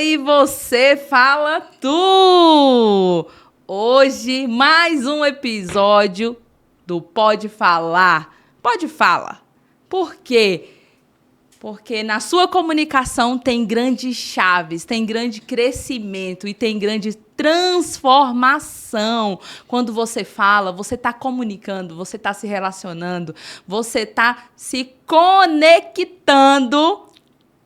aí você fala tu! Hoje, mais um episódio do Pode Falar. Pode Falar. Por quê? Porque na sua comunicação tem grandes chaves, tem grande crescimento e tem grande transformação. Quando você fala, você está comunicando, você está se relacionando, você está se conectando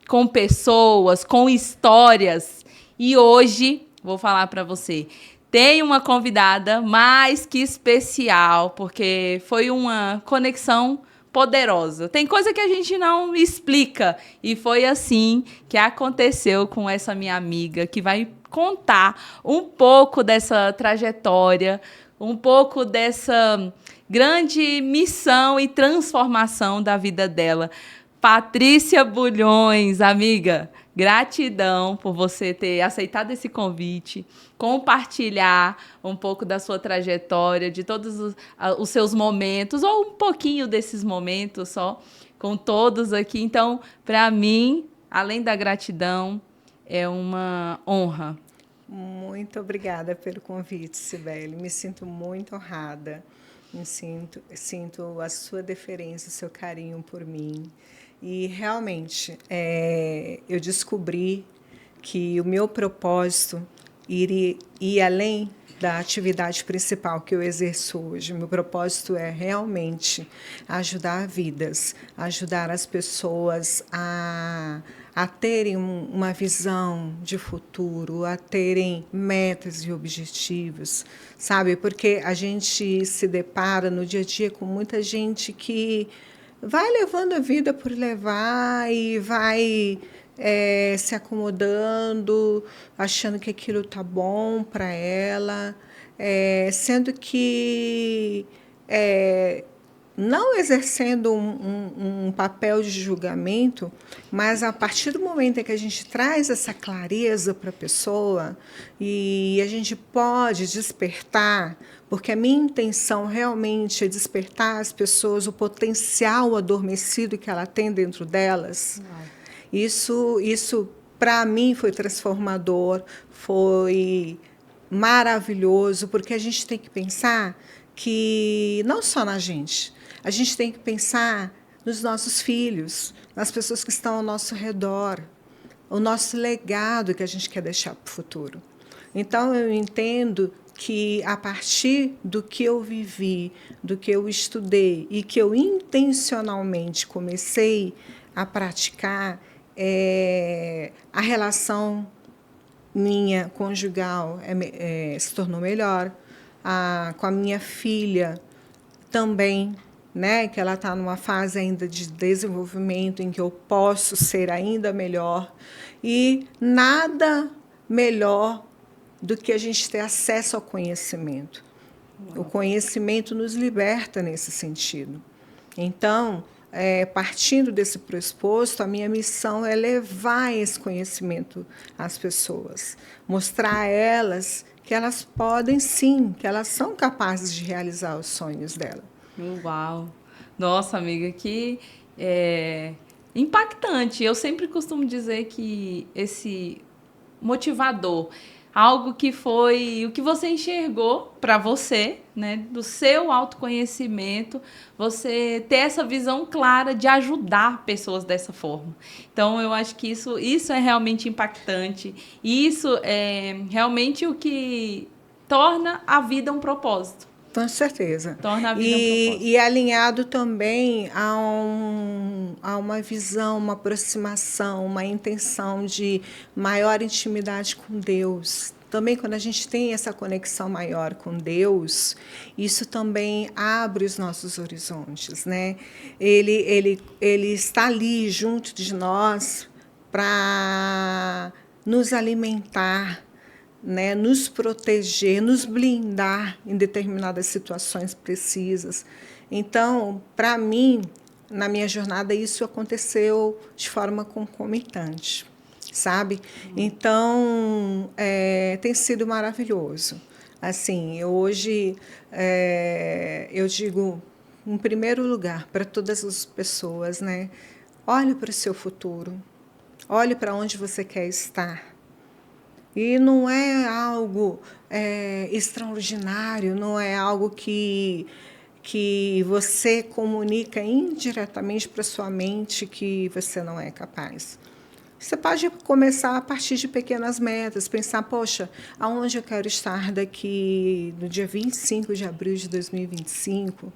com pessoas, com histórias. E hoje, vou falar para você, tem uma convidada mais que especial, porque foi uma conexão poderosa. Tem coisa que a gente não explica. E foi assim que aconteceu com essa minha amiga, que vai contar um pouco dessa trajetória, um pouco dessa grande missão e transformação da vida dela. Patrícia Bulhões, amiga, gratidão por você ter aceitado esse convite, compartilhar um pouco da sua trajetória, de todos os seus momentos, ou um pouquinho desses momentos só, com todos aqui. Então, para mim, além da gratidão, é uma honra. Muito obrigada pelo convite, Cibele. Me sinto muito honrada. Sinto a sua deferência, o seu carinho por mim. E, realmente, eu descobri que o meu propósito ir além da atividade principal que eu exerço hoje. Meu propósito é realmente ajudar vidas, ajudar as pessoas a terem uma visão de futuro, a terem metas e objetivos, sabe? Porque a gente se depara no dia a dia com muita gente que vai levando a vida por levar e vai se acomodando, achando que aquilo está bom para ela, sendo que não exercendo um papel de julgamento, mas a partir do momento em que a gente traz essa clareza para a pessoa e a gente pode despertar, porque a minha intenção realmente é despertar as pessoas o potencial adormecido que ela tem dentro delas. Isso para mim foi transformador, foi maravilhoso, porque a gente tem que pensar que não só na gente, a gente tem que pensar nos nossos filhos, nas pessoas que estão ao nosso redor, o nosso legado que a gente quer deixar para o futuro. Então, eu entendo que, a partir do que eu vivi, do que eu estudei e que eu intencionalmente comecei a praticar, a relação minha conjugal se tornou melhor, com a minha filha também, né, que ela está numa fase ainda de desenvolvimento em que eu posso ser ainda melhor, e nada melhor do que a gente ter acesso ao conhecimento. O conhecimento nos liberta nesse sentido. Então, partindo desse pressuposto, a minha missão é levar esse conhecimento às pessoas, mostrar a elas que elas podem sim, que elas são capazes de realizar os sonhos delas. Uau! Nossa, amiga, que impactante. Eu sempre costumo dizer que esse motivador, algo que foi o que você enxergou para você, né, do seu autoconhecimento, você ter essa visão clara de ajudar pessoas dessa forma. Então, eu acho que isso é realmente impactante. Isso é realmente o que torna a vida um propósito. Com certeza. Torna a vida um propósito. E alinhado também a uma visão, uma aproximação, uma intenção de maior intimidade com Deus. Também, quando a gente tem essa conexão maior com Deus, isso também abre os nossos horizontes, né? Ele está ali junto de nós para nos alimentar, né, nos proteger, nos blindar em determinadas situações precisas. Então, para mim, na minha jornada, isso aconteceu de forma concomitante, sabe? Então, tem sido maravilhoso. Assim, hoje, eu digo, em primeiro lugar, para todas as pessoas, né, olhe para o seu futuro, olhe para onde você quer estar, E não é algo extraordinário, não é algo que você comunica indiretamente para sua mente que você não é capaz. Você pode começar a partir de pequenas metas, pensar, poxa, aonde eu quero estar daqui no dia 25 de abril de 2025,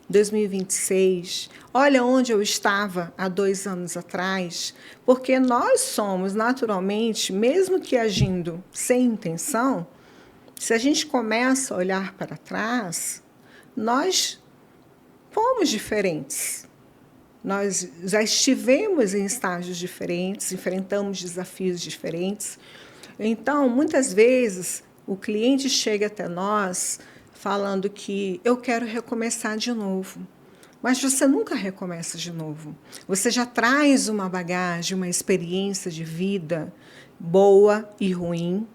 2026. Olha onde eu estava há 2 anos atrás, porque nós somos naturalmente, mesmo que agindo sem intenção, se a gente começa a olhar para trás, nós fomos diferentes. Nós já estivemos em estágios diferentes, enfrentamos desafios diferentes. Então, muitas vezes, o cliente chega até nós falando que eu quero recomeçar de novo. Mas você nunca recomeça de novo. Você já traz uma bagagem, uma experiência de vida boa e ruim,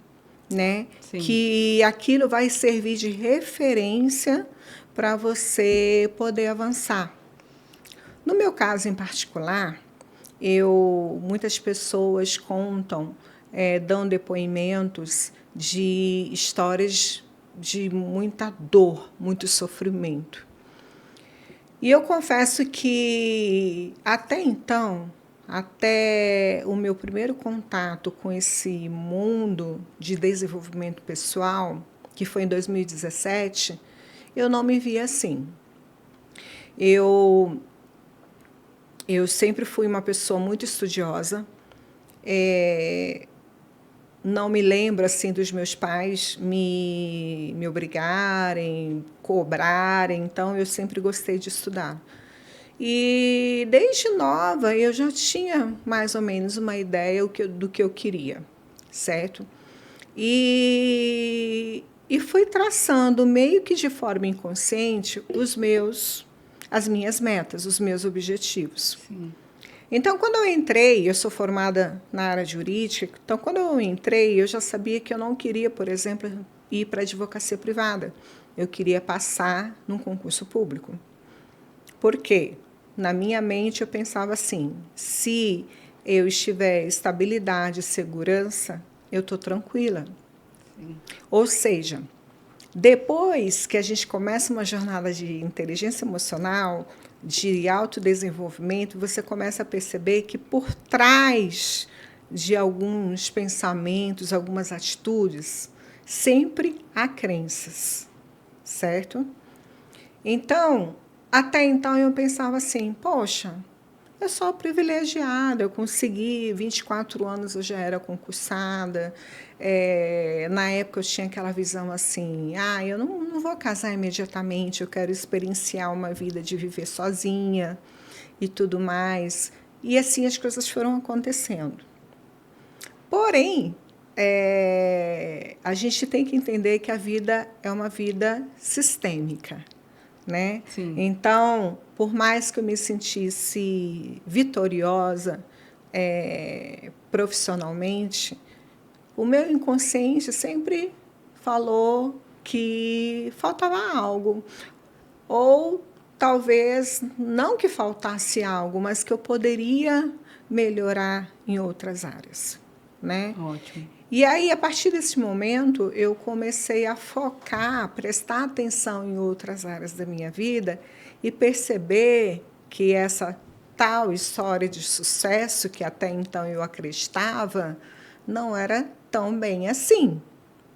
né? Sim. Que aquilo vai servir de referência para você poder avançar. No meu caso em particular, muitas pessoas contam, dão depoimentos de histórias de muita dor, muito sofrimento. E eu confesso que, até então, até o meu primeiro contato com esse mundo de desenvolvimento pessoal, que foi em 2017, eu não me via assim. Eu sempre fui uma pessoa muito estudiosa. Não me lembro assim dos meus pais me obrigarem, cobrarem. Então, eu sempre gostei de estudar. E desde nova eu já tinha mais ou menos uma ideia do que eu queria, certo? E fui traçando meio que de forma inconsciente as minhas metas, os meus objetivos. Sim. Então, quando eu entrei, eu sou formada na área jurídica, então, quando eu entrei, eu já sabia que eu não queria, por exemplo, ir para a advocacia privada. Eu queria passar num concurso público. Por quê? Na minha mente, eu pensava assim, se eu estiver estabilidade e segurança, eu estou tranquila. Sim. Ou seja, depois que a gente começa uma jornada de inteligência emocional, de autodesenvolvimento, você começa a perceber que por trás de alguns pensamentos, algumas atitudes, sempre há crenças, certo? Então, até então eu pensava assim, poxa, eu sou privilegiada, eu consegui, 24 anos eu já era concursada. Na época eu tinha aquela visão assim, eu não vou casar imediatamente, eu quero experienciar uma vida de viver sozinha e tudo mais. E assim as coisas foram acontecendo. Porém, a gente tem que entender que a vida é uma vida sistêmica, né? Sim. Então, por mais que eu me sentisse vitoriosa profissionalmente, o meu inconsciente sempre falou que faltava algo. Ou talvez não que faltasse algo, mas que eu poderia melhorar em outras áreas, né? Ótimo. E aí, a partir desse momento, eu comecei a focar, prestar atenção em outras áreas da minha vida e perceber que essa tal história de sucesso, que até então eu acreditava, não era tão bem assim.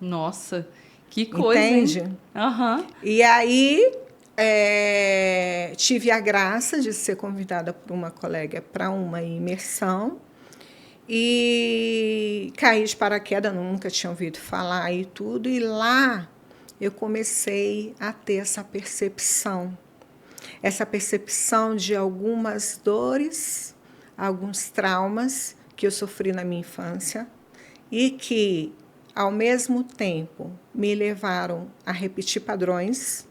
Nossa, que coisa, entende? Hein? Uhum. E aí, tive a graça de ser convidada por uma colega para uma imersão. E caí de paraquedas, nunca tinha ouvido falar e tudo. E lá eu comecei a ter essa percepção de algumas dores, alguns traumas que eu sofri na minha infância e que, ao mesmo tempo, me levaram a repetir padrões,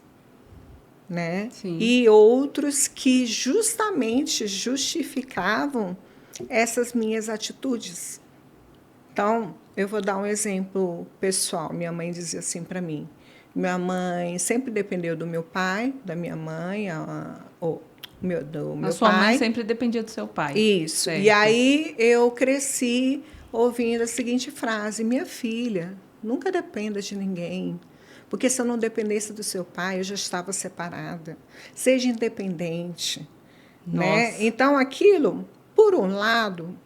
né? Sim. E outros que justamente justificavam essas minhas atitudes. Então, eu vou dar um exemplo pessoal. Minha mãe dizia assim para mim. Minha mãe sempre dependeu do meu pai, da minha mãe, do meu a sua pai. mãe sempre dependia do seu pai. Isso. Certo. E aí eu cresci ouvindo a seguinte frase: minha filha, nunca dependa de ninguém. Porque se eu não dependesse do seu pai, eu já estava separada. Seja independente. Né? Então, aquilo, por um lado,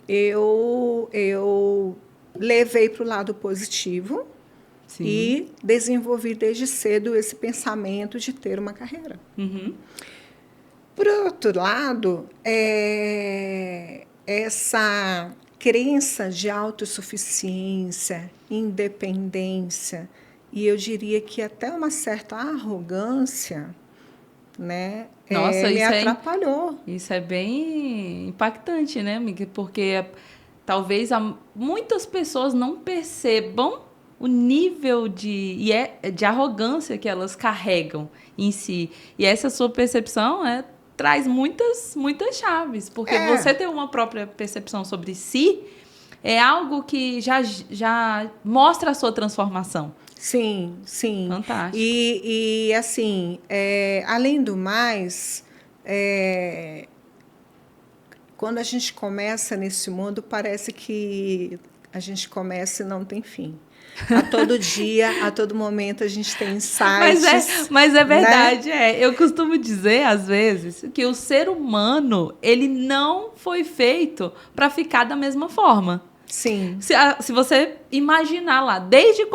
eu levei para o lado positivo. Sim. E desenvolvi desde cedo esse pensamento de ter uma carreira. Uhum. Por outro lado, essa crença de autossuficiência, independência, e eu diria que até uma certa arrogância, né, Nossa, me atrapalhou. Isso é bem impactante, né, amiga? Porque talvez muitas pessoas não percebam o nível de arrogância que elas carregam em si. E essa sua percepção traz muitas chaves, porque você ter uma própria percepção sobre si é algo que já mostra a sua transformação. Sim, sim. Fantástico. E assim, além do mais, quando a gente começa nesse mundo, parece que a gente começa e não tem fim. A todo dia, a todo momento, a gente tem insights. Mas é verdade, né? Eu costumo dizer, às vezes, que o ser humano, ele não foi feito para ficar da mesma forma. Sim. Se você imaginar lá, desde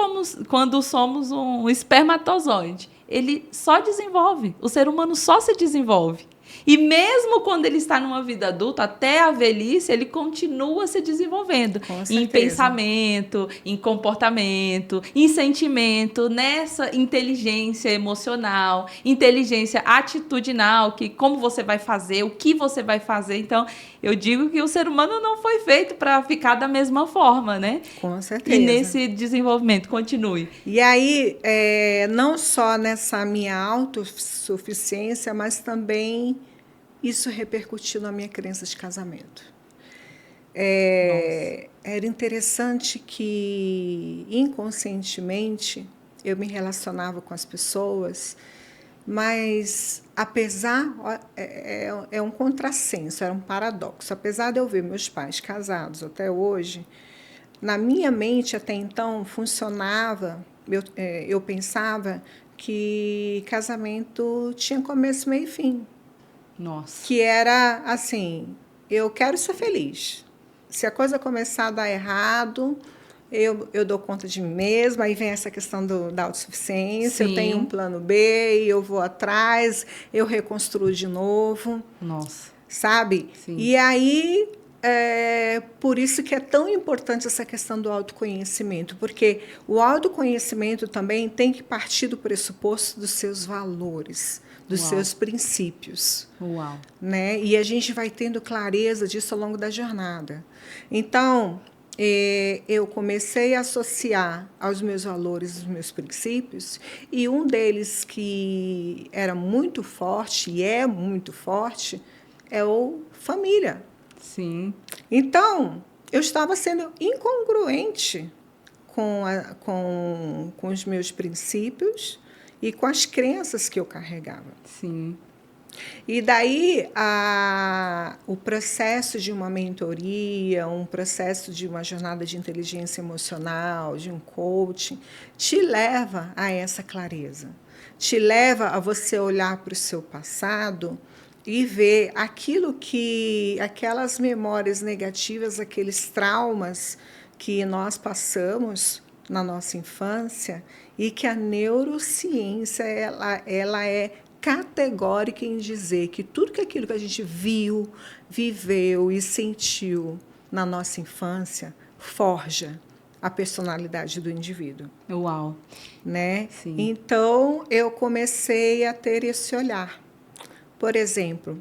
quando somos um espermatozoide, ele só desenvolve. O ser humano só se desenvolve. E mesmo quando ele está numa vida adulta, até a velhice, ele continua se desenvolvendo. Em pensamento, em comportamento, em sentimento, nessa inteligência emocional, inteligência atitudinal, que como você vai fazer, o que você vai fazer. Então, eu digo que o ser humano não foi feito para ficar da mesma forma, né? Com certeza. E nesse desenvolvimento, continue. E aí, não só nessa minha autossuficiência, mas também isso repercutiu na minha crença de casamento. Era interessante que, inconscientemente, eu me relacionava com as pessoas, mas, apesar... É um contrassenso, era um paradoxo. Apesar de eu ver meus pais casados até hoje, na minha mente, até então, funcionava... Eu pensava que casamento tinha começo, meio e fim. Nossa. Que era assim, eu quero ser feliz. Se a coisa começar a dar errado, eu dou conta de mim mesma. Aí vem essa questão da autossuficiência. Sim. Eu tenho um plano B, eu vou atrás, eu reconstruo de novo. Nossa. Sabe? Sim. E aí, por isso que é tão importante essa questão do autoconhecimento. Porque o autoconhecimento também tem que partir do pressuposto dos seus valores, dos seus princípios. Uau. Né? E a gente vai tendo clareza disso ao longo da jornada. Então, eu comecei a associar aos meus valores, os meus princípios, e um deles que era muito forte, e é muito forte, é o família. Sim. Então, eu estava sendo incongruente com os meus princípios e com as crenças que eu carregava. Sim. E daí o processo de uma mentoria, um processo de uma jornada de inteligência emocional, de um coaching, te leva a essa clareza. Te leva a você olhar para o seu passado e ver aquelas memórias negativas, aqueles traumas que nós passamos na nossa infância, e que a neurociência ela é categórica em dizer que tudo aquilo que a gente viu, viveu e sentiu na nossa infância forja a personalidade do indivíduo. Uau! Né? Sim. Então, eu comecei a ter esse olhar. Por exemplo,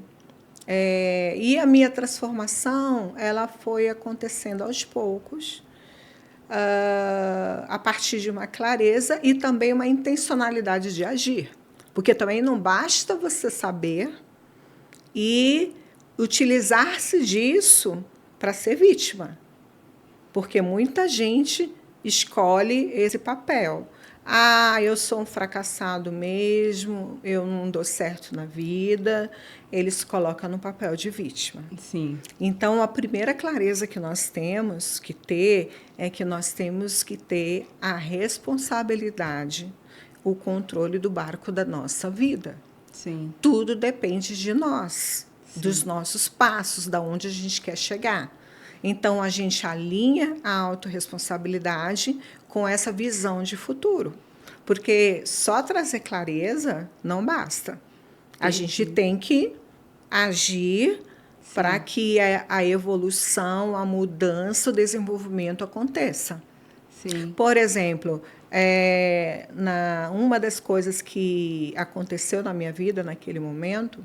e a minha transformação ela foi acontecendo aos poucos, a partir de uma clareza e também uma intencionalidade de agir. Porque também não basta você saber e utilizar-se disso para ser vítima. Porque muita gente escolhe esse papel. eu sou um fracassado mesmo, eu não dou certo na vida, ele se coloca no papel de vítima. Sim. Então, a primeira clareza que nós temos que ter é que nós temos que ter a responsabilidade, o controle do barco da nossa vida. Sim. Tudo depende de nós, dos nossos passos, da onde a gente quer chegar. Então, a gente alinha a autorresponsabilidade com essa visão de futuro. Porque só trazer clareza não basta. A gente tem que agir para que a evolução, a mudança, o desenvolvimento aconteça. Sim. Por exemplo, uma das coisas que aconteceu na minha vida naquele momento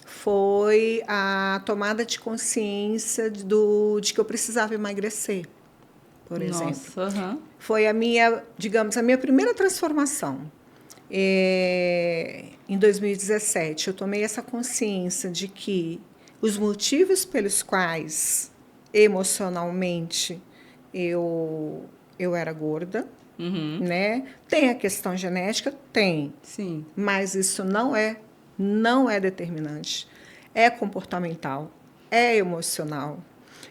foi a tomada de consciência de que eu precisava emagrecer, por exemplo. Nossa, Foi a minha primeira transformação. Em 2017, eu tomei essa consciência de que os motivos pelos quais, emocionalmente, eu era gorda, né? Tem a questão genética? Tem. Sim. Mas isso não é determinante. É comportamental, é emocional.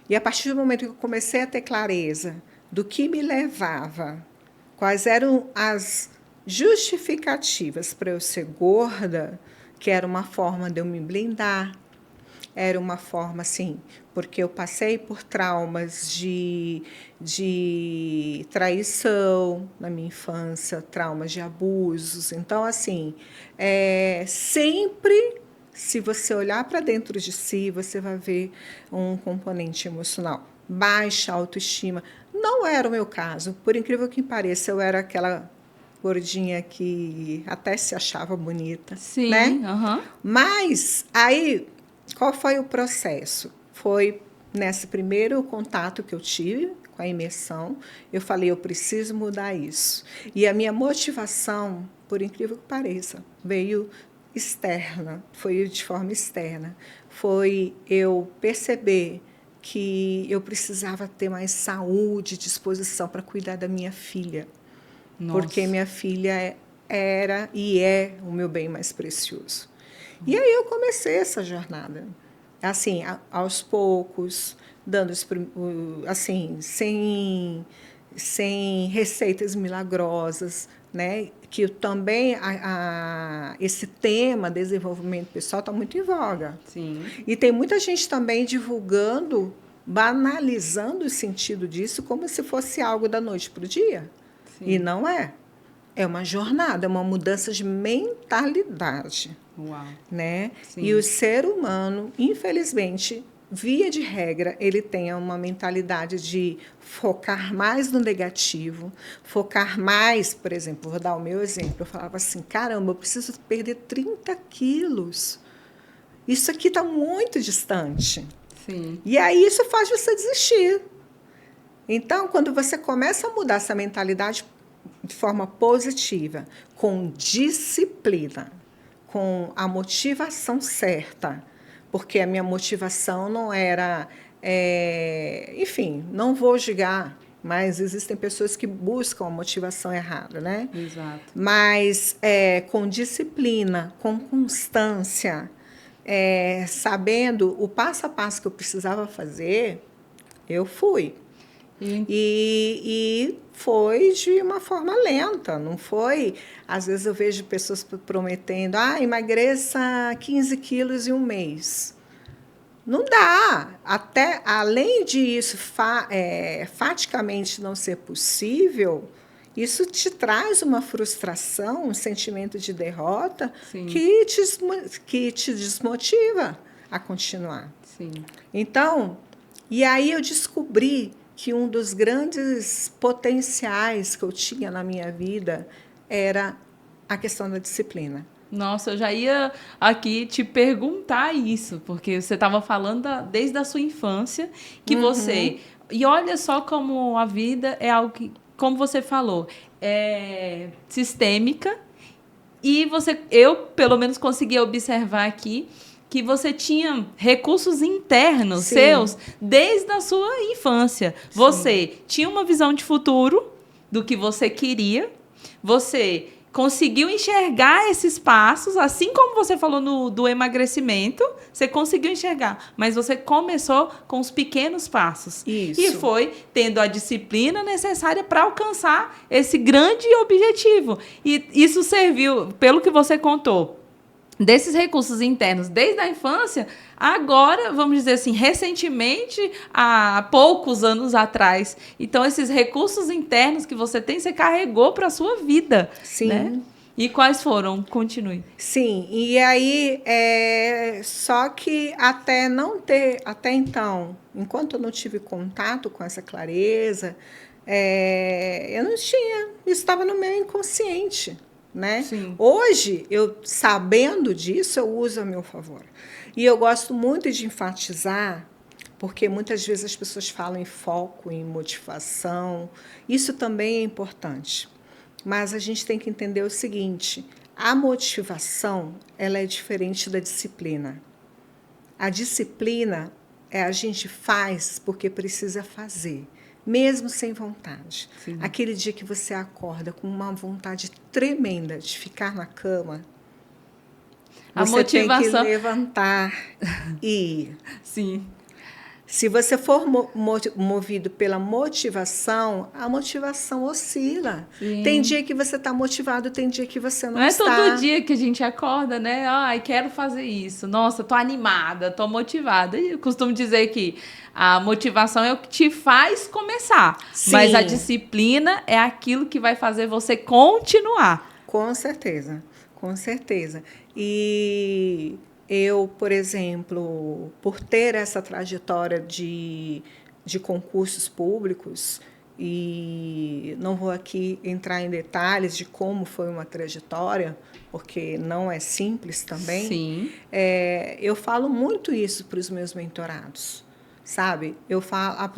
E a partir do momento que eu comecei a ter clareza do que me levava, quais eram as justificativas para eu ser gorda, que era uma forma de eu me blindar, era uma forma, assim, porque eu passei por traumas de traição na minha infância, traumas de abusos. Então, assim, sempre, se você olhar para dentro de si, você vai ver um componente emocional. Baixa autoestima. Não era o meu caso. Por incrível que pareça, eu era aquela gordinha que até se achava bonita. Sim, né? aham. Mas, aí, qual foi o processo? Foi nesse primeiro contato que eu tive com a imersão, eu falei, eu preciso mudar isso. E a minha motivação, por incrível que pareça, veio externa, foi de forma externa. Foi eu perceber que eu precisava ter mais saúde e disposição para cuidar da minha filha. Nossa. Porque minha filha era e é o meu bem mais precioso. E aí eu comecei essa jornada, assim, aos poucos, dando assim, sem receitas milagrosas, né? Que também esse tema desenvolvimento pessoal está muito em voga. Sim. E tem muita gente também divulgando, banalizando o sentido disso como se fosse algo da noite para o dia. Sim. E não é. É uma jornada, é uma mudança de mentalidade. Uau. Né? Sim. E o ser humano, infelizmente, via de regra, ele tem uma mentalidade de focar mais no negativo, focar mais, por exemplo, vou dar o meu exemplo, eu falava assim, caramba, eu preciso perder 30 quilos. Isso aqui está muito distante. Sim. E aí isso faz você desistir. Então, quando você começa a mudar essa mentalidade de forma positiva, com disciplina, com a motivação certa, porque a minha motivação não era... enfim, não vou julgar, mas existem pessoas que buscam a motivação errada, né? Exato. Mas com disciplina, com constância, sabendo o passo a passo que eu precisava fazer, eu fui. E foi de uma forma lenta, não foi... Às vezes eu vejo pessoas prometendo, emagreça 15 quilos em um mês. Não dá. Até, além de isso faticamente não ser possível, isso te traz uma frustração, um sentimento de derrota que te desmotiva a continuar. Sim. Então, e aí eu descobri que um dos grandes potenciais que eu tinha na minha vida era a questão da disciplina. Nossa, eu já ia aqui te perguntar isso, porque você estava falando desde a sua infância, que você... E olha só como a vida é algo que, como você falou, é sistêmica, e eu, pelo menos, consegui observar aqui que você tinha recursos internos seus desde a sua infância. Você tinha uma visão de futuro do que você queria você conseguiu enxergar esses passos, assim como você falou do emagrecimento, você conseguiu enxergar, mas você começou com os pequenos passos. Isso. E foi tendo a disciplina necessária para alcançar esse grande objetivo. E isso serviu, pelo que você contou, desses recursos internos desde a infância, agora, vamos dizer assim, recentemente, há poucos anos atrás. Então, esses recursos internos que você tem, você carregou para a sua vida. Sim. Né? E quais foram? Continue. Sim, e aí, só que até então, enquanto eu não tive contato com essa clareza, eu não tinha, isso estava no meu inconsciente. Né? Sim. Hoje, eu sabendo disso, eu uso a meu favor. E eu gosto muito de enfatizar, porque muitas vezes as pessoas falam em foco, em motivação. Isso também é importante. Mas a gente tem que entender o seguinte: a motivação, ela é diferente da disciplina. A disciplina a gente faz porque precisa fazer. Mesmo sem vontade. Sim. Aquele dia que você acorda com uma vontade tremenda de ficar na cama, você motivação... tem que levantar e ir. Sim. Se você for movido pela motivação, a motivação oscila. Sim. Tem dia que você está motivado, tem dia que você não está. Não é todo dia que a gente acorda, né? Ai, quero fazer isso. Nossa, tô animada, tô motivada. E eu costumo dizer que a motivação é o que te faz começar. Sim. Mas a disciplina é aquilo que vai fazer você continuar. Com certeza, com certeza. E eu, por exemplo, por ter essa trajetória de concursos públicos, e não vou aqui entrar em detalhes de como foi uma trajetória, porque não é simples também. Sim. Eu falo muito isso para os meus mentorados, sabe? Eu falo, a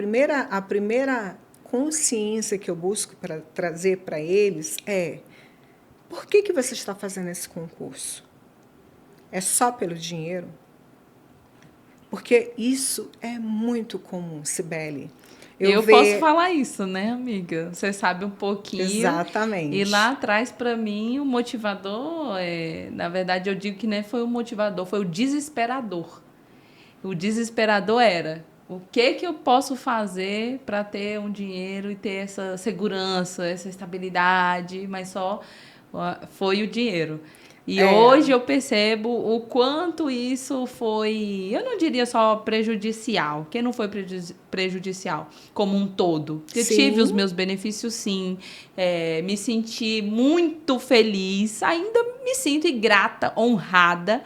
primeira consciência que eu busco para trazer para eles é: por que você está fazendo esse concurso? É só pelo dinheiro? Porque isso é muito comum, Cibele. Eu posso falar isso, né, amiga? Você sabe um pouquinho. Exatamente. E lá atrás, para mim, o motivador, na verdade, eu digo que nem foi o motivador, foi o desesperador. O desesperador era: o que eu posso fazer para ter um dinheiro e ter essa segurança, essa estabilidade, mas só foi o dinheiro. E hoje eu percebo o quanto isso foi, eu não diria só prejudicial, que não foi prejudicial como um todo. Eu tive os meus benefícios, sim, me senti muito feliz, ainda me sinto grata, honrada.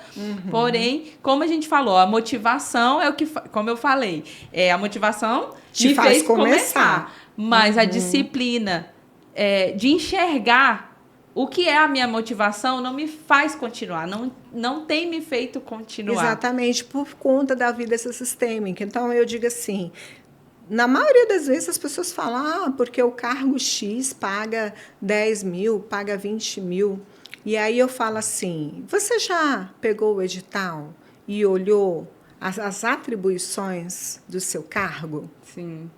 Porém, como a gente falou, a motivação é o que, como eu falei, a motivação me fez começar. Mas a disciplina de enxergar o que é a minha motivação não me faz continuar, não tem me feito continuar. Exatamente, por conta da vida sistêmica. Então, eu digo assim, na maioria das vezes as pessoas falam: porque o cargo X paga 10 mil, paga 20 mil. E aí eu falo assim: você já pegou o edital e olhou as atribuições do seu cargo? Sim,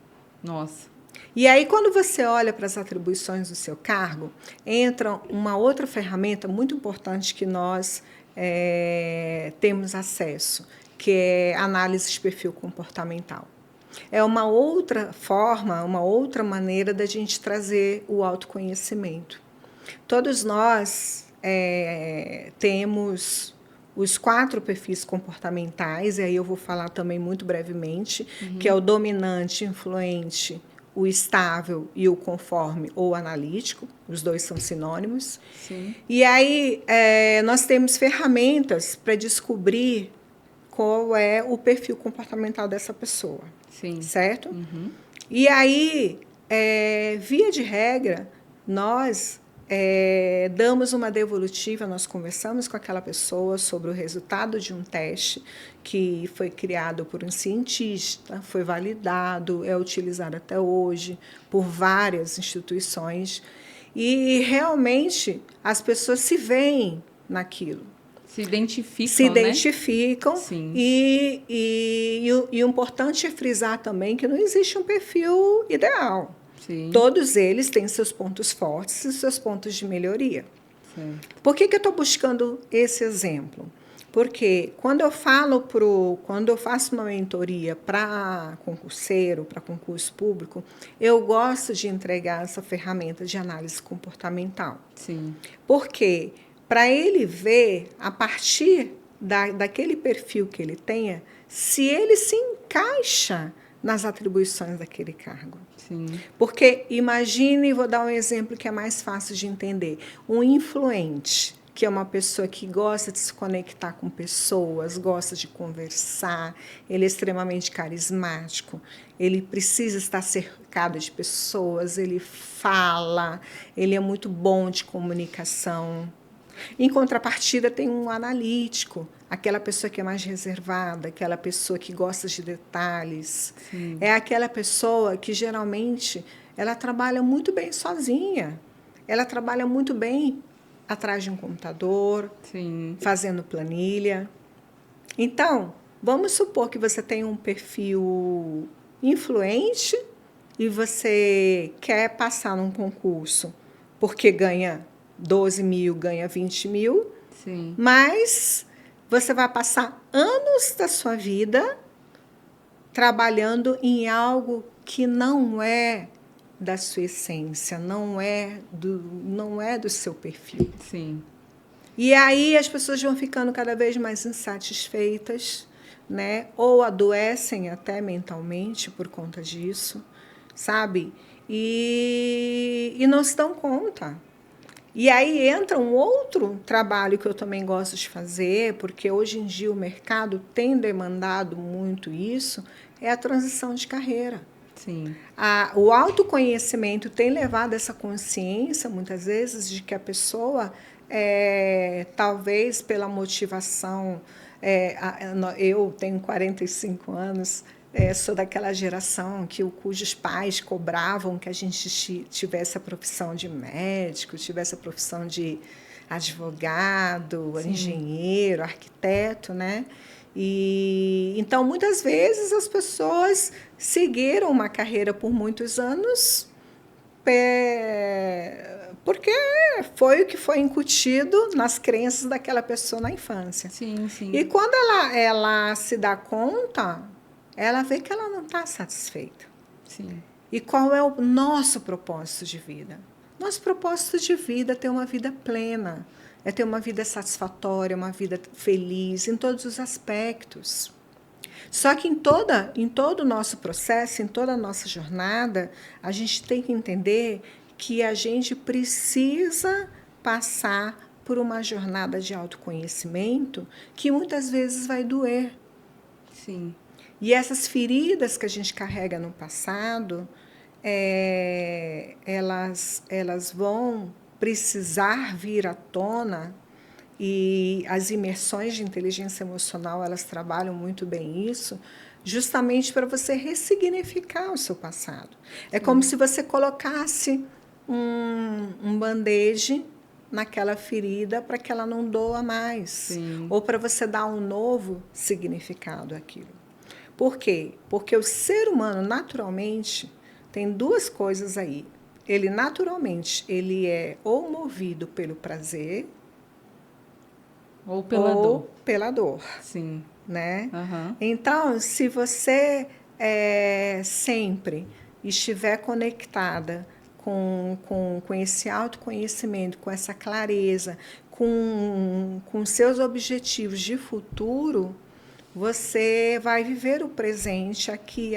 nossa. E aí, quando você olha para as atribuições do seu cargo, entra uma outra ferramenta muito importante que nós temos acesso, que é análise de perfil comportamental. É uma outra forma, uma outra maneira da gente trazer o autoconhecimento. Todos nós temos os 4 perfis comportamentais, e aí eu vou falar também muito brevemente, que é o dominante, influente, o estável e o conforme ou analítico, os dois são sinônimos. Sim. E aí nós temos ferramentas para descobrir qual é o perfil comportamental dessa pessoa. Sim. Certo? E aí, via de regra, nós damos uma devolutiva, nós conversamos com aquela pessoa sobre o resultado de um teste que foi criado por um cientista, foi validado, é utilizado até hoje por várias instituições, e realmente as pessoas se veem naquilo. Se identificam, Se identificam, Sim. E o importante é frisar também que não existe um perfil ideal. Sim. Todos eles têm seus pontos fortes e seus pontos de melhoria. Sim. Por que eu estou buscando esse exemplo? Porque quando eu faço uma mentoria para concurseiro, para concurso público, eu gosto de entregar essa ferramenta de análise comportamental. Sim. Porque para ele ver, a partir daquele perfil que ele tenha, se ele se encaixa nas atribuições daquele cargo. Sim. Porque imagine, vou dar um exemplo que é mais fácil de entender, um influente, que é uma pessoa que gosta de se conectar com pessoas, gosta de conversar, ele é extremamente carismático, ele precisa estar cercado de pessoas, ele fala, ele é muito bom de comunicação. Em contrapartida, tem um analítico, aquela pessoa que é mais reservada, aquela pessoa que gosta de detalhes. Sim. É aquela pessoa que, geralmente, ela trabalha muito bem sozinha. Ela trabalha muito bem atrás de um computador, Sim. fazendo planilha. Então, vamos supor que você tem um perfil influente e você quer passar num concurso porque ganha 12 mil, ganha 20 mil, Sim. mas você vai passar anos da sua vida trabalhando em algo que não é da sua essência, não é do seu perfil. Sim. E aí as pessoas vão ficando cada vez mais insatisfeitas, né? Ou adoecem até mentalmente por conta disso, sabe? E não se dão conta. E aí entra um outro trabalho que eu também gosto de fazer, porque hoje em dia o mercado tem demandado muito isso, é a transição de carreira. Sim. O autoconhecimento tem levado essa consciência, muitas vezes, de que a pessoa, talvez pela motivação, eu tenho 45 anos, sou daquela geração cujos pais cobravam que a gente tivesse a profissão de médico, tivesse a profissão de advogado, Sim. engenheiro, arquiteto, né? E então muitas vezes as pessoas seguiram uma carreira por muitos anos porque foi o que foi incutido nas crenças daquela pessoa na infância. Sim, sim. E quando ela se dá conta, ela vê que ela não está satisfeita. Sim. E qual é o nosso propósito de vida? Nosso propósito de vida é ter uma vida plena, é ter uma vida satisfatória, uma vida feliz em todos os aspectos. Só que em todo o nosso processo, em toda a nossa jornada, a gente tem que entender que a gente precisa passar por uma jornada de autoconhecimento que muitas vezes vai doer. Sim. E essas feridas que a gente carrega no passado, elas vão precisar vir à tona, e as imersões de inteligência emocional, elas trabalham muito bem isso, justamente para você ressignificar o seu passado. É como se você colocasse um band-aid naquela ferida para que ela não doa mais. Sim. Ou para você dar um novo significado àquilo. Por quê? Porque o ser humano, naturalmente, tem duas coisas aí. Ele, naturalmente, ele é ou movido pelo prazer Ou pela ou dor. pela dor. Sim. Né? Aham. Então, se você sempre estiver conectada com esse autoconhecimento, com essa clareza, com seus objetivos de futuro, você vai viver o presente aqui,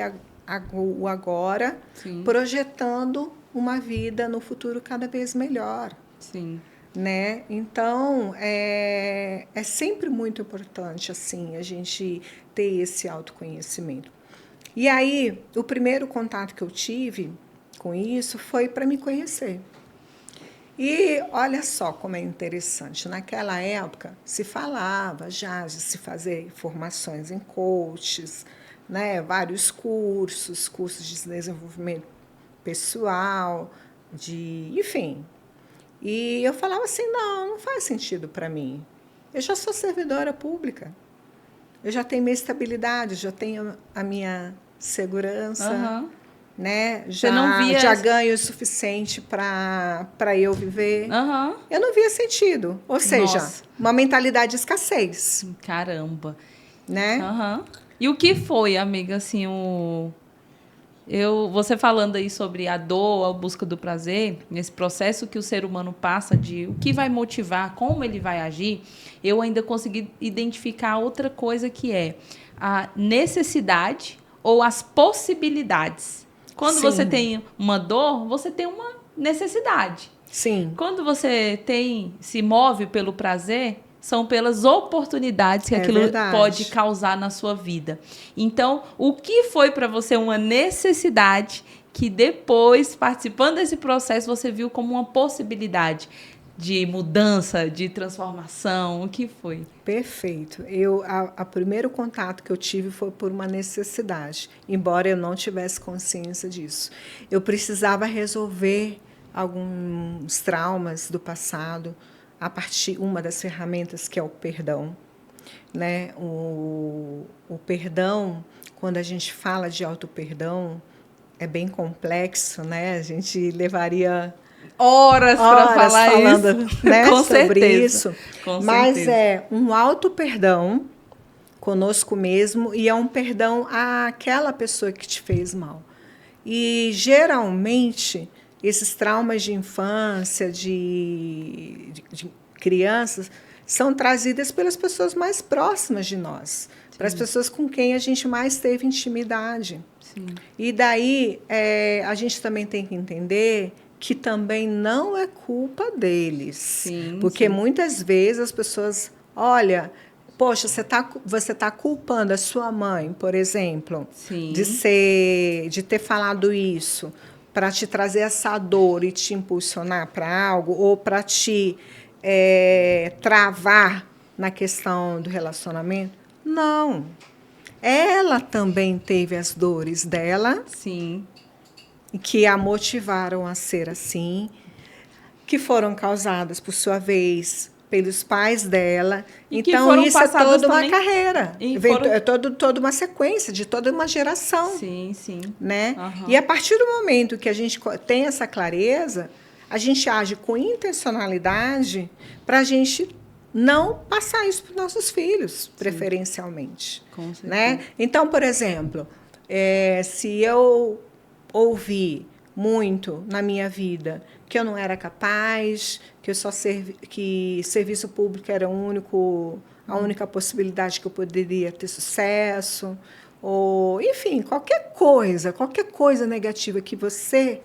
o agora, Sim. projetando uma vida no futuro cada vez melhor. Sim. Né? Então, é sempre muito importante assim a gente ter esse autoconhecimento. E aí, o primeiro contato que eu tive com isso foi para me conhecer. E olha só como é interessante. Naquela época, se falava já de se fazer formações em coaches, né? Vários cursos de desenvolvimento pessoal, enfim. E eu falava assim, não faz sentido para mim. Eu já sou servidora pública. Eu já tenho minha estabilidade, já tenho a minha segurança. Aham. né? Você não via... já ganho o suficiente para eu viver. Uhum. Eu não via sentido. Ou seja, Nossa. uma mentalidade de escassez. Caramba. Né? Uhum. E o que foi, amiga, assim, você falando aí sobre a dor, a busca do prazer, nesse processo que o ser humano passa de o que vai motivar, como ele vai agir, eu ainda consegui identificar outra coisa que é a necessidade ou as possibilidades. Quando você tem uma dor, você tem uma necessidade. Sim. Quando você se move pelo prazer, são pelas oportunidades que aquilo pode causar na sua vida. Então, o que foi para você uma necessidade que depois, participando desse processo, você viu como uma possibilidade de mudança, de transformação? O que foi? Perfeito. O primeiro contato que eu tive foi por uma necessidade, embora eu não tivesse consciência disso. Eu precisava resolver alguns traumas do passado, a partir uma das ferramentas que é o perdão, né? O perdão, quando a gente fala de auto-perdão, é bem complexo, né? A gente levaria horas para falar falando, isso, né? Com sobre certeza. isso. Mas é um auto-perdão conosco mesmo e é um perdão àquela pessoa que te fez mal. E geralmente esses traumas de infância, de crianças, são trazidas pelas pessoas mais próximas de nós, para as pessoas com quem a gente mais teve intimidade. Sim. E daí a gente também tem que entender que também não é culpa deles. Sim, porque muitas vezes as pessoas, olha, poxa, você tá culpando a sua mãe, por exemplo, de ter falado isso, para te trazer essa dor e te impulsionar para algo, ou para te travar na questão do relacionamento. Não. Ela também teve as dores dela. Sim. Que a motivaram a ser assim, que foram causadas, por sua vez, pelos pais dela. E então, isso é toda também... uma carreira. É toda uma sequência, de toda uma geração. Sim, sim. Né? Uhum. E a partir do momento que a gente tem essa clareza, a gente age com intencionalidade para a gente não passar isso para os nossos filhos, preferencialmente. Com certeza. Né? Então, por exemplo, se eu ouvi muito na minha vida que eu não era capaz, que que serviço público era a única possibilidade que eu poderia ter sucesso, ou enfim, qualquer coisa negativa que você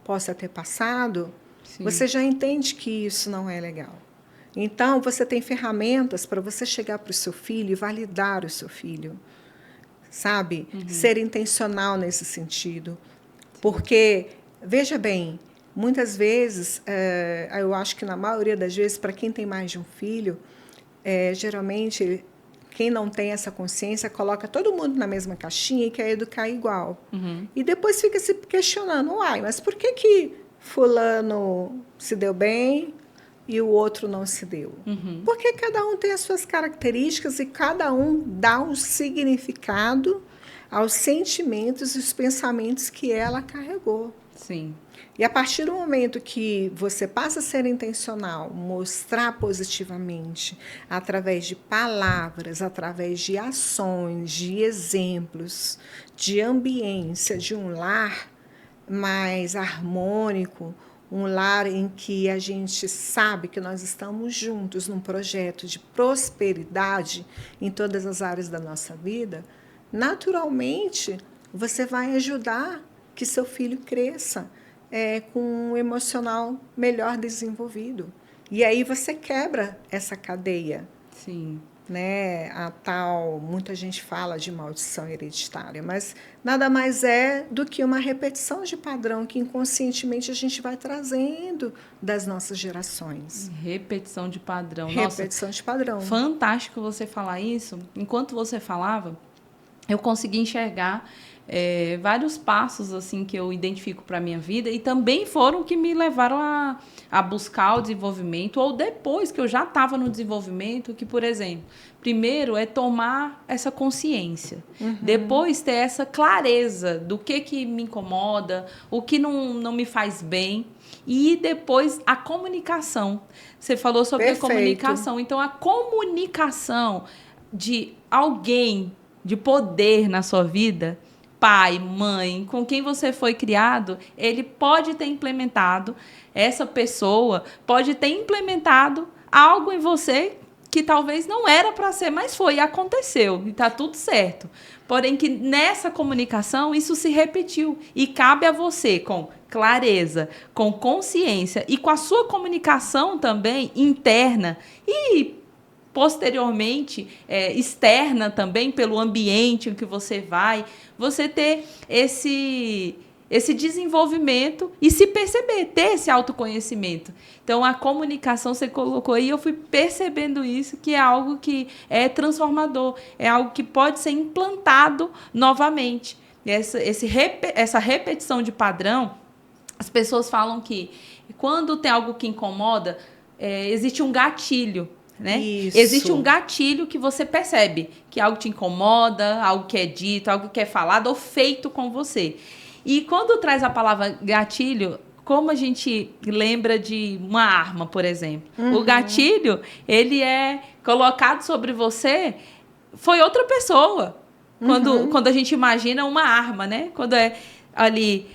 possa ter passado, você já entende que isso não é legal. Então, você tem ferramentas para você chegar para o seu filho e validar o seu filho, sabe? Ser intencional nesse sentido. Porque, veja bem, muitas vezes, eu acho que na maioria das vezes, para quem tem mais de um filho, geralmente, quem não tem essa consciência coloca todo mundo na mesma caixinha e quer educar igual. E depois fica se questionando, mas por que fulano se deu bem e o outro não se deu? Porque cada um tem as suas características e cada um dá um significado aos sentimentos e os pensamentos que ela carregou. Sim. E a partir do momento que você passa a ser intencional, mostrar positivamente, através de palavras, através de ações, de exemplos, de ambiência, de um lar mais harmônico, um lar em que a gente sabe que nós estamos juntos num projeto de prosperidade em todas as áreas da nossa vida, naturalmente, você vai ajudar que seu filho cresça com um emocional melhor desenvolvido. E aí você quebra essa cadeia. Sim. Né? Muita gente fala de maldição hereditária, mas nada mais é do que uma repetição de padrão que inconscientemente a gente vai trazendo das nossas gerações. Repetição de padrão. Repetição de padrão. Fantástico você falar isso. Enquanto você falava, eu consegui enxergar vários passos assim que eu identifico para a minha vida e também foram que me levaram a buscar o desenvolvimento, ou depois que eu já estava no desenvolvimento, que, por exemplo, primeiro é tomar essa consciência, depois ter essa clareza do que me incomoda, o que não me faz bem, e depois a comunicação. Você falou sobre Perfeito. a comunicação. Então, a comunicação de alguém de poder na sua vida, pai, mãe, com quem você foi criado, ele pode ter implementado, essa pessoa pode ter implementado algo em você que talvez não era para ser, mas foi, e aconteceu, e está tudo certo. Porém, que nessa comunicação isso se repetiu. E cabe a você, com clareza, com consciência e com a sua comunicação também interna e posteriormente externa também, pelo ambiente em que você vai, você ter esse desenvolvimento e se perceber, ter esse autoconhecimento. Então, a comunicação, você colocou aí, eu fui percebendo isso, que é algo que é transformador, é algo que pode ser implantado novamente. Essa repetição de padrão, as pessoas falam que quando tem algo que incomoda, existe um gatilho. Né? Existe um gatilho que você percebe, que algo te incomoda, algo que é dito, algo que é falado ou feito com você. E quando traz a palavra gatilho, como a gente lembra de uma arma, por exemplo? O gatilho, ele é colocado sobre você, foi outra pessoa. Quando a gente imagina uma arma, né? Quando é ali...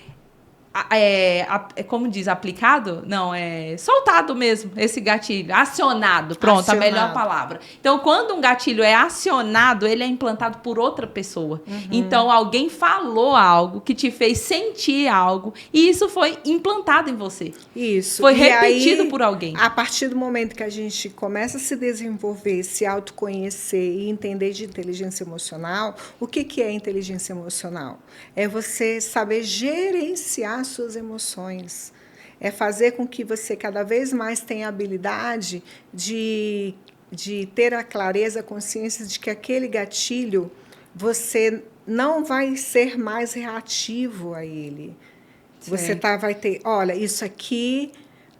como diz, aplicado? Não, soltado mesmo, esse gatilho. Acionado, pronto, a melhor palavra. Então, quando um gatilho é acionado, ele é implantado por outra pessoa. Então, alguém falou algo que te fez sentir algo e isso foi implantado em você. Isso. Foi repetido por alguém. A partir do momento que a gente começa a se desenvolver, se autoconhecer e entender de inteligência emocional, o que é inteligência emocional? É você saber gerenciar suas emoções, é fazer com que você cada vez mais tenha a habilidade de ter a clareza, a consciência de que aquele gatilho você não vai ser mais reativo a ele. Você vai ter, olha, isso aqui,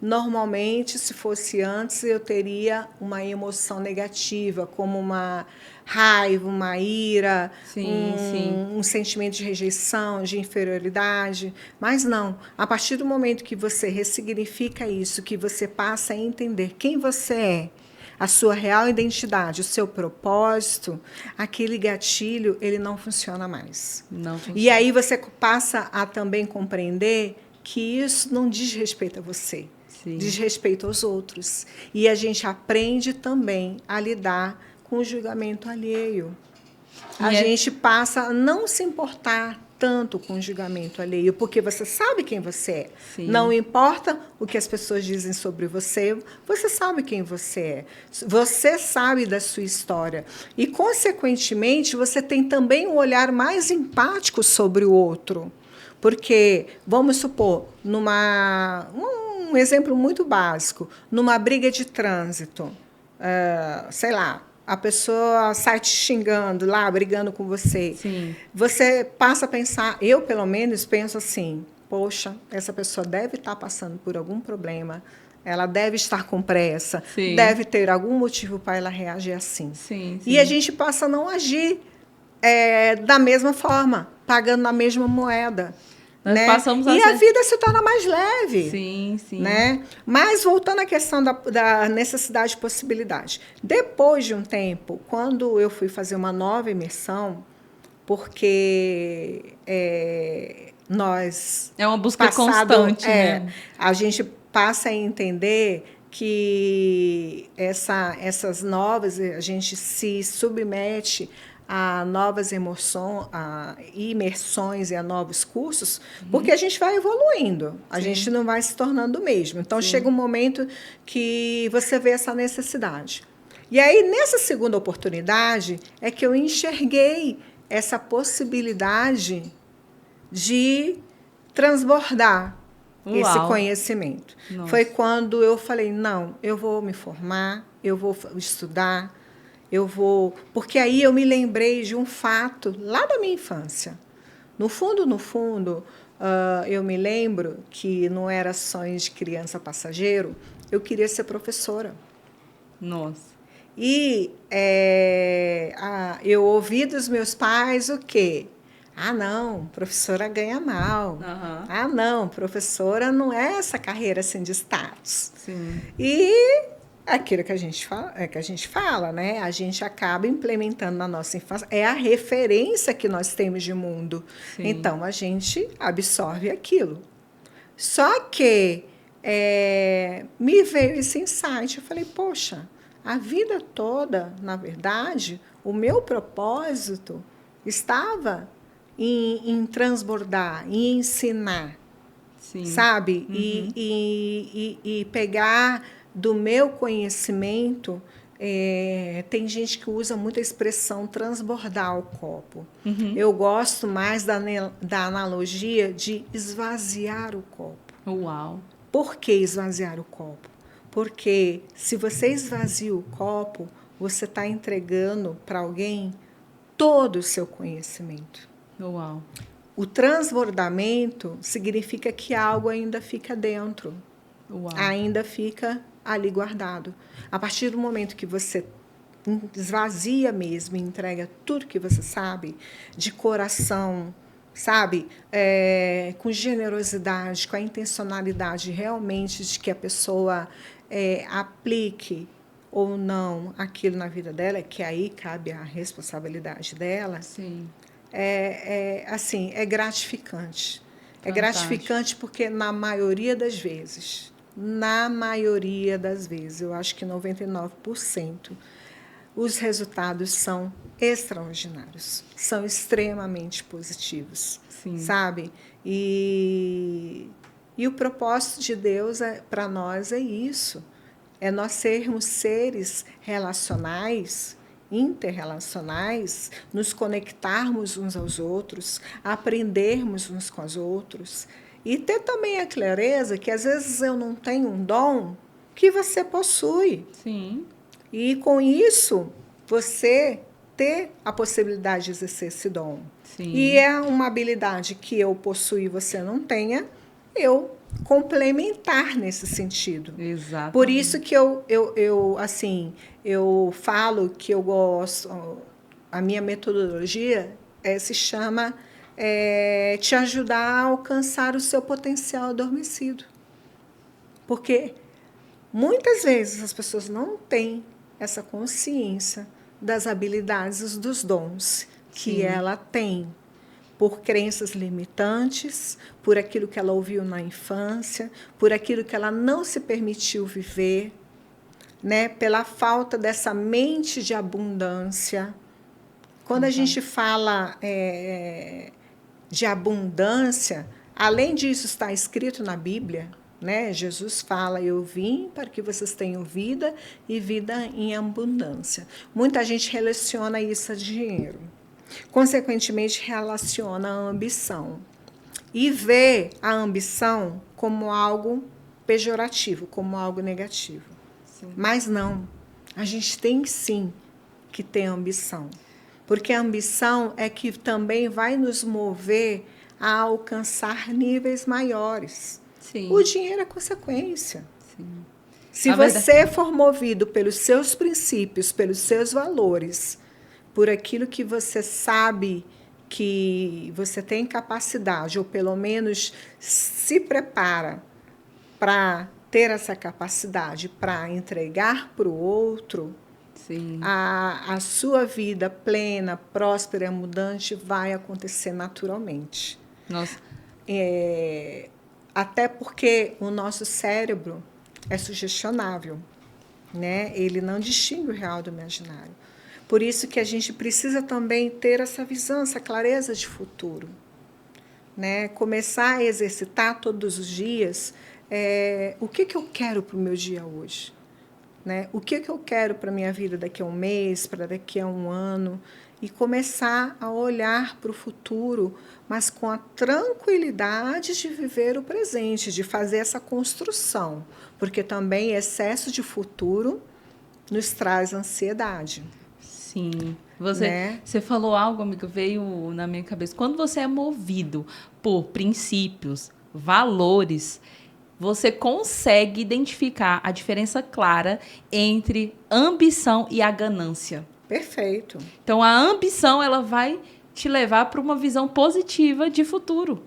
normalmente, se fosse antes, eu teria uma emoção negativa, como uma raiva, uma ira, um sentimento de rejeição, de inferioridade. Mas não, a partir do momento que você ressignifica isso, que você passa a entender quem você é, a sua real identidade, o seu propósito, aquele gatilho, ele não funciona mais. Não funciona. E aí você passa a também compreender que isso não diz respeito a você, diz respeito aos outros. E a gente aprende também a lidar com o julgamento alheio. A gente passa a não se importar tanto com o julgamento alheio, porque você sabe quem você é. Sim. Não importa o que as pessoas dizem sobre você, você sabe quem você é. Você sabe da sua história. E, consequentemente, você tem também um olhar mais empático sobre o outro. Porque, vamos supor, um exemplo muito básico, numa briga de trânsito, sei lá, a pessoa sai te xingando lá, brigando com você. Sim. Você passa a pensar, eu pelo menos penso assim, poxa, essa pessoa deve estar passando por algum problema, ela deve estar com pressa, deve ter algum motivo para ela reagir assim. Sim. E a gente passa a não agir da mesma forma, pagando na mesma moeda. Nós passamos a vida se torna mais leve. Sim. Né? Mas, voltando à questão da necessidade de possibilidade. Depois de um tempo, quando eu fui fazer uma nova imersão, porque nós... É uma busca constante. Né? A gente passa a entender que essas novas... A gente se submete a novas imersões e a novos cursos, porque a gente vai evoluindo, a gente não vai se tornando o mesmo. Então, chega um momento que você vê essa necessidade. E aí, nessa segunda oportunidade, é que eu enxerguei essa possibilidade de transbordar esse conhecimento. Nossa. Foi quando eu falei, não, eu vou me formar, eu vou estudar, porque aí eu me lembrei de um fato lá da minha infância. No fundo, eu me lembro que não era sonho de criança passageiro, eu queria ser professora. Nossa. E eu ouvi dos meus pais o quê? Ah, não, professora ganha mal. Aham. Ah, não, professora não é essa carreira assim de status. Sim. E aquilo que a gente fala, né? A gente acaba implementando na nossa infância. É a referência que nós temos de mundo. Sim. Então, a gente absorve aquilo. Só que me veio esse insight. Eu falei, poxa, a vida toda, na verdade, o meu propósito estava em transbordar, em ensinar. Sim. Sabe? Uhum. E pegar do meu conhecimento. Tem gente que usa muito a expressão transbordar o copo. Uhum. Eu gosto mais da analogia de esvaziar o copo. Uau. Por que esvaziar o copo? Porque se você esvazia o copo, você está entregando para alguém todo o seu conhecimento. Uau. O transbordamento significa que algo ainda fica dentro. Uau. Ainda fica ali guardado. A partir do momento que você esvazia mesmo e entrega tudo que você sabe, de coração, sabe? Com generosidade, com a intencionalidade realmente de que a pessoa aplique ou não aquilo na vida dela, que aí cabe a responsabilidade dela. Sim. Assim, é gratificante. É Fantástico. gratificante porque na maioria das vezes, eu acho que 99%, os resultados são extraordinários, são extremamente positivos. Sim. Sabe? E o propósito de Deus para nós é isso, é nós sermos seres relacionais, interrelacionais, nos conectarmos uns aos outros, aprendermos uns com os outros e ter também a clareza que às vezes eu não tenho um dom que você possui. Sim. E com isso você ter a possibilidade de exercer esse dom. Sim. E é uma habilidade que eu possuo e você não tenha, eu complementar nesse sentido. Exato. Por isso que eu falo que eu gosto, a minha metodologia se chama te ajudar a alcançar o seu potencial adormecido. Porque muitas vezes as pessoas não têm essa consciência das habilidades, dos dons que ela tem, por crenças limitantes, por aquilo que ela ouviu na infância, por aquilo que ela não se permitiu viver, né? Pela falta dessa mente de abundância. Quando a gente fala de abundância, além disso está escrito na Bíblia, né? Jesus fala, eu vim para que vocês tenham vida e vida em abundância. Muita gente relaciona isso a dinheiro. Consequentemente, relaciona a ambição. E vê a ambição como algo pejorativo, como algo negativo. Sim. Mas não. A gente tem, sim, que ter ambição. Porque a ambição é que também vai nos mover a alcançar níveis maiores. Sim. O dinheiro é consequência. Sim. Se você for movido pelos seus princípios, pelos seus valores, por aquilo que você sabe que você tem capacidade, ou pelo menos se prepara para ter essa capacidade para entregar para o outro, sim, a sua vida plena, próspera e abundante vai acontecer naturalmente. Nossa. Até porque o nosso cérebro é sugestionável, né? Ele não distingue o real do imaginário. Por isso que a gente precisa também ter essa visão, essa clareza de futuro, né? Começar a exercitar todos os dias o que eu quero para o meu dia hoje, né? O que eu quero para a minha vida daqui a um mês, para daqui a um ano, e começar a olhar para o futuro, mas com a tranquilidade de viver o presente, de fazer essa construção, porque também excesso de futuro nos traz ansiedade. Sim. Né? Você falou algo, amiga, veio na minha cabeça. Quando você é movido por princípios, valores, você consegue identificar a diferença clara entre ambição e a ganância. Perfeito. Então, a ambição, ela vai te levar para uma visão positiva de futuro,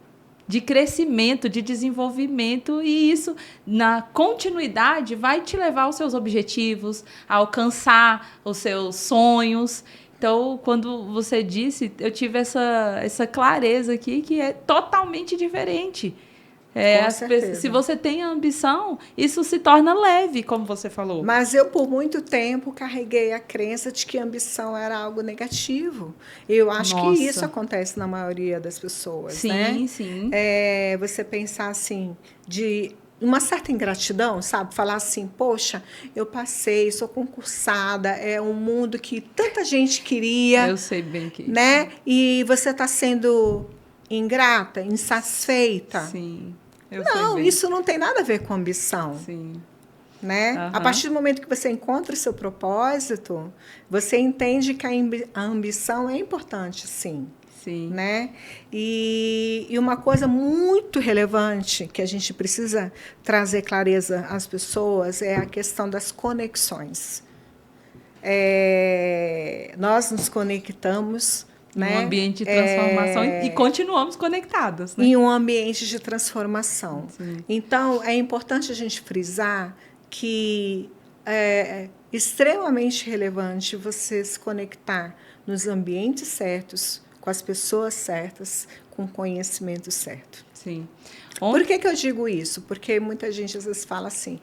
de crescimento, de desenvolvimento, e isso, na continuidade, vai te levar aos seus objetivos, a alcançar os seus sonhos. Então, quando você disse, eu tive essa clareza aqui, que é totalmente diferente. Com certeza. Se você tem ambição, isso se torna leve, como você falou. Mas eu, por muito tempo, carreguei a crença de que ambição era algo negativo. Eu acho que isso acontece na maioria das pessoas, sim, né? Sim. Você pensar assim, de uma certa ingratidão, sabe? Falar assim, poxa, eu passei, sou concursada, é um mundo que tanta gente queria. Eu sei bem que né? E você está sendo ingrata, insatisfeita. Sim. Não, isso não tem nada a ver com ambição. Sim. Né? A partir do momento que você encontra o seu propósito, você entende que a ambição é importante, sim. Sim. Né? E uma coisa muito relevante que a gente precisa trazer clareza às pessoas é a questão das conexões. Nós nos conectamos, né? Em um ambiente de transformação e continuamos conectadas. Né? Em um ambiente de transformação. Sim. Então, é importante a gente frisar que é extremamente relevante você se conectar nos ambientes certos, com as pessoas certas, com o conhecimento certo. Sim. Por que eu digo isso? Porque muita gente às vezes fala assim,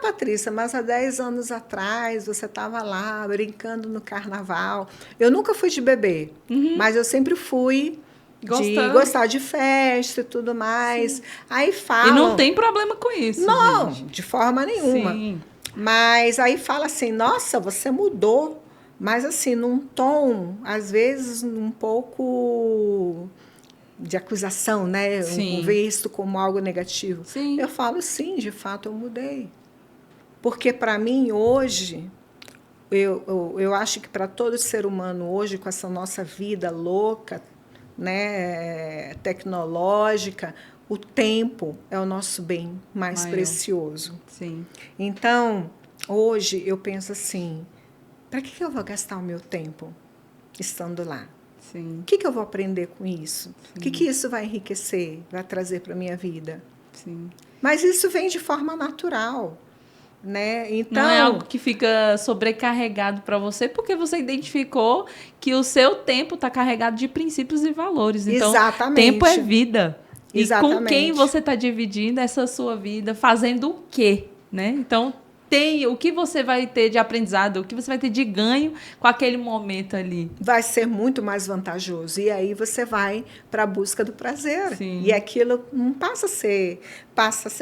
Patrícia, mas há 10 anos atrás você estava lá brincando no carnaval. Eu nunca fui de beber, mas eu sempre fui de gostar de festa e tudo mais. Sim. Aí falam... E não tem problema com isso, não, gente. De forma nenhuma. Sim. Mas aí fala assim, nossa, você mudou. Mas assim, num tom, às vezes, um pouco de acusação, né? Visto como algo negativo. Sim. Eu falo, sim, de fato eu mudei. Porque para mim, hoje, eu acho que para todo ser humano hoje, com essa nossa vida louca, né, tecnológica, o tempo é o nosso bem mais precioso. Sim. Então, hoje eu penso assim, para que eu vou gastar o meu tempo estando lá? Sim. O que eu vou aprender com isso? O que isso vai enriquecer, vai trazer para a minha vida? Sim. Mas isso vem de forma natural. Né? Então, não é algo que fica sobrecarregado para você, porque você identificou que o seu tempo está carregado de princípios e valores. Então, exatamente. Tempo é vida. Exatamente. E com quem você está dividindo essa sua vida, fazendo o quê? Né? Então, o que você vai ter de aprendizado, o que você vai ter de ganho com aquele momento ali. Vai ser muito mais vantajoso. E aí você vai para a busca do prazer. Sim. E aquilo não passa a ser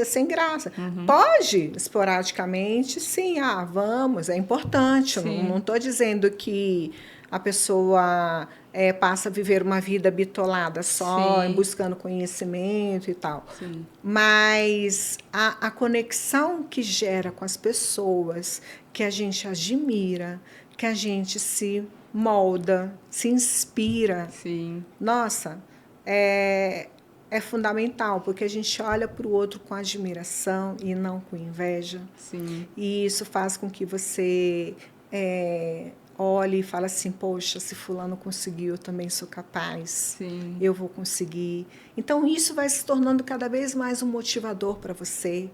sem graça. Pode, esporadicamente, sim, vamos, é importante. Não estou dizendo que a pessoa passa a viver uma vida bitolada só, buscando conhecimento e tal. Sim. Mas a conexão que gera com as pessoas que a gente admira, que a gente se molda, se inspira. Sim. Nossa, é fundamental, porque a gente olha para o outro com admiração e não com inveja. Sim. E isso faz com que você olhe e fale assim, poxa, se fulano conseguiu, eu também sou capaz. Sim. Eu vou conseguir. Então, isso vai se tornando cada vez mais um motivador para você.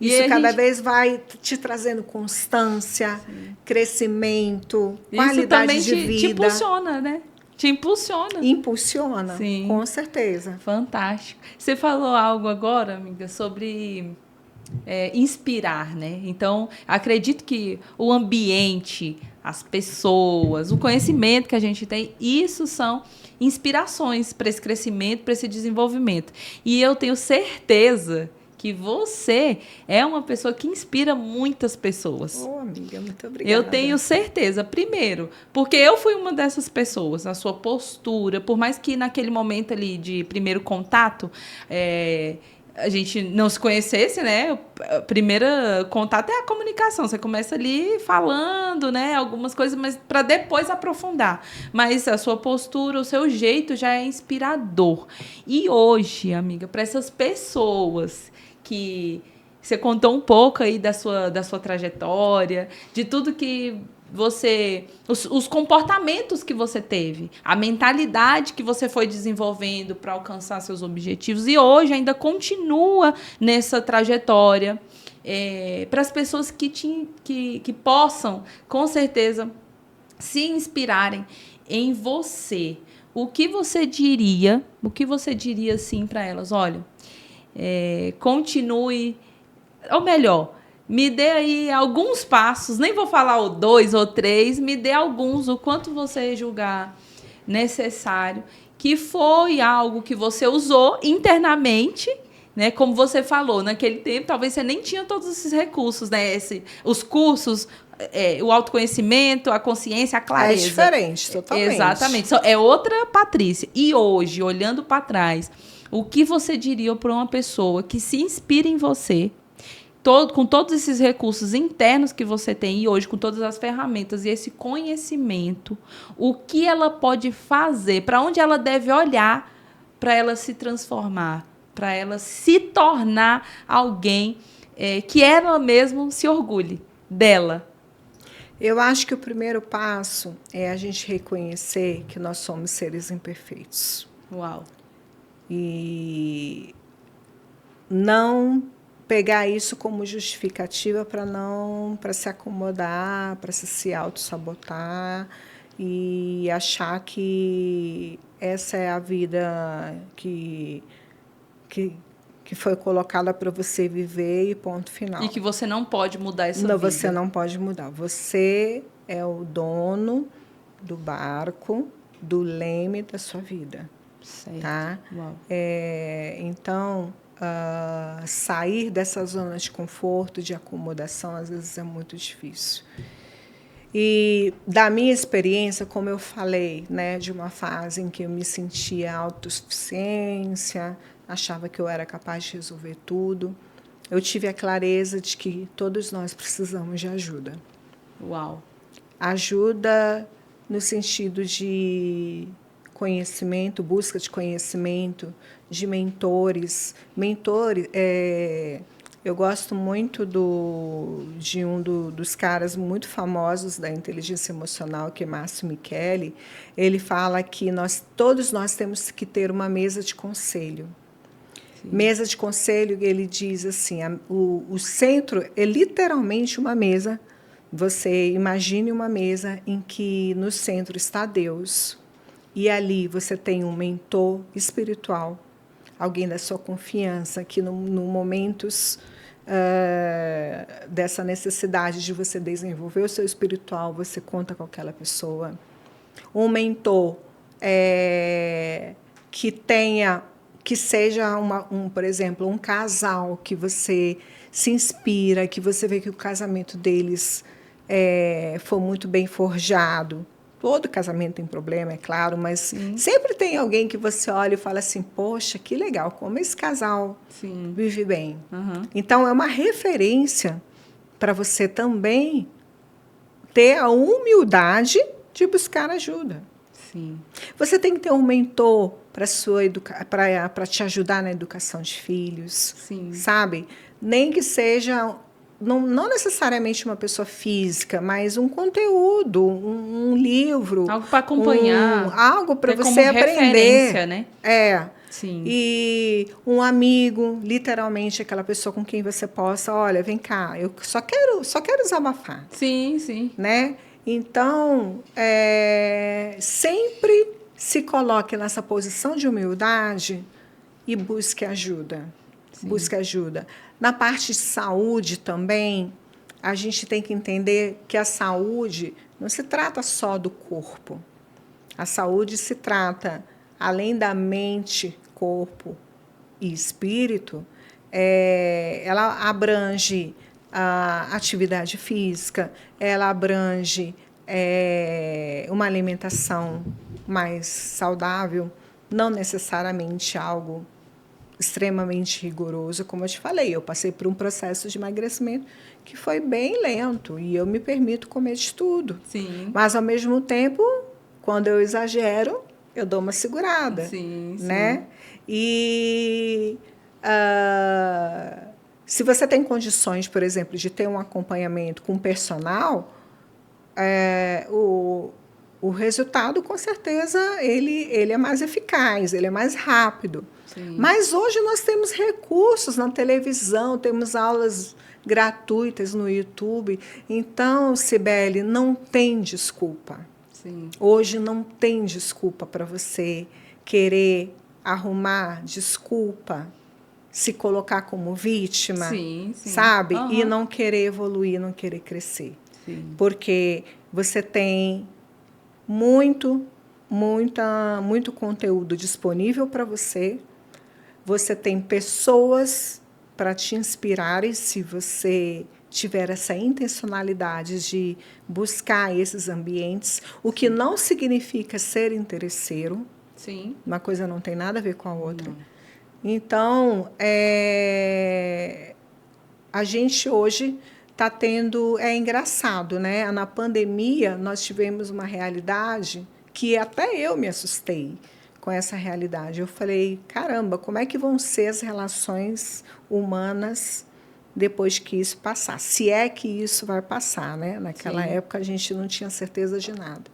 Isso cada vez vai te trazendo constância, crescimento, qualidade de vida. Te impulsiona, né? Te impulsiona. Impulsiona, sim. Com certeza. Fantástico. Você falou algo agora, amiga, sobre inspirar, né? Então, acredito que o ambiente, as pessoas, o conhecimento que a gente tem, isso são inspirações para esse crescimento, para esse desenvolvimento. E eu tenho certeza que você é uma pessoa que inspira muitas pessoas. Amiga, muito obrigada. Eu tenho certeza. Primeiro, porque eu fui uma dessas pessoas, a sua postura, por mais que naquele momento ali de primeiro contato, a gente não se conhecesse, né? O primeiro contato é a comunicação. Você começa ali falando, né? Algumas coisas, mas para depois aprofundar. Mas a sua postura, o seu jeito já é inspirador. E hoje, amiga, para essas pessoas que você contou um pouco aí da sua trajetória, de tudo que você... Os comportamentos que você teve, a mentalidade que você foi desenvolvendo para alcançar seus objetivos e hoje ainda continua nessa trajetória. Para as pessoas que possam, com certeza, se inspirarem em você. O que você diria assim para elas? Olha, continue... Ou melhor, me dê aí alguns passos, nem vou falar o 2 ou 3, me dê alguns, o quanto você julgar necessário, que foi algo que você usou internamente, né? Como você falou, naquele tempo, talvez você nem tinha todos esses recursos, né? Os cursos, o autoconhecimento, a consciência, a clareza. É diferente, totalmente. Exatamente. É outra Patrícia. E hoje, olhando para trás, o que você diria para uma pessoa que se inspira em você, com todos esses recursos internos que você tem e hoje, com todas as ferramentas e esse conhecimento, o que ela pode fazer, para onde ela deve olhar para ela se transformar, para ela se tornar alguém que ela mesma se orgulhe dela? Eu acho que o primeiro passo é a gente reconhecer que nós somos seres imperfeitos. Uau! E não pegar isso como justificativa para se acomodar, para se auto-sabotar e achar que essa é a vida que foi colocada para você viver e ponto final. E que você não pode mudar essa vida. Você não pode mudar. Você é o dono do barco, do leme da sua vida. Certo. Tá? Uau. Então... sair dessa zona de conforto, de acomodação, às vezes é muito difícil. E da minha experiência, como eu falei, né, de uma fase em que eu me sentia autossuficiência, achava que eu era capaz de resolver tudo, eu tive a clareza de que todos nós precisamos de ajuda. Uau! Ajuda no sentido de conhecimento, busca de conhecimento, de mentores. Eu gosto muito de um dos caras muito famosos da inteligência emocional, que é Márcio Micheli. Ele fala que todos nós temos que ter uma mesa de conselho. Sim. Mesa de conselho, ele diz assim, o centro é literalmente uma mesa. Você imagine uma mesa em que no centro está Deus, e ali você tem um mentor espiritual, alguém da sua confiança, que no momentos dessa necessidade de você desenvolver o seu espiritual, você conta com aquela pessoa. Um mentor que seja, por exemplo, um casal que você se inspira, que você vê que o casamento deles foi muito bem forjado. Todo casamento tem problema, é claro, mas sempre tem alguém que você olha e fala assim, poxa, que legal, como esse casal vive bem. Uhum. Então, é uma referência para você também ter a humildade de buscar ajuda. Sim. Você tem que ter um mentor para te ajudar na educação de filhos, Sim. sabe? Nem que seja... Não necessariamente uma pessoa física, mas um conteúdo, um livro. Algo para acompanhar. Algo para você aprender. Né? Sim. E um amigo, literalmente aquela pessoa com quem você possa, olha, vem cá, eu só quero desabafar. Sim, sim. Né? Então, sempre se coloque nessa posição de humildade e busque ajuda. Sim. Busque ajuda. Na parte de saúde também, a gente tem que entender que a saúde não se trata só do corpo. A saúde se trata, além da mente, corpo e espírito, ela abrange a atividade física, ela abrange uma alimentação mais saudável, não necessariamente algo extremamente rigoroso, como eu te falei. Eu passei por um processo de emagrecimento que foi bem lento e eu me permito comer de tudo. Sim. Mas, ao mesmo tempo, quando eu exagero, eu dou uma segurada. Sim, né? sim. E se você tem condições, por exemplo, de ter um acompanhamento com personal, o resultado, com certeza, ele é mais eficaz, ele é mais rápido. Sim. Mas hoje nós temos recursos na televisão, temos aulas gratuitas no YouTube. Então, Cibele, não tem desculpa. Sim. Hoje não tem desculpa para você querer arrumar desculpa, se colocar como vítima, Sim, sim. sabe? Uhum. E não querer evoluir, não querer crescer. Sim. Porque você tem muito conteúdo disponível para você. Você tem pessoas para te inspirarem se você tiver essa intencionalidade de buscar esses ambientes, o que não significa ser interesseiro. Sim. Uma coisa não tem nada a ver com a outra. Não. Então, a gente hoje está tendo... É engraçado, né? Na pandemia, nós tivemos uma realidade que até eu me assustei com essa realidade. Eu falei, caramba, como é que vão ser as relações humanas depois que isso passar? Se é que isso vai passar, né? Naquela Sim. época, a gente não tinha certeza de nada.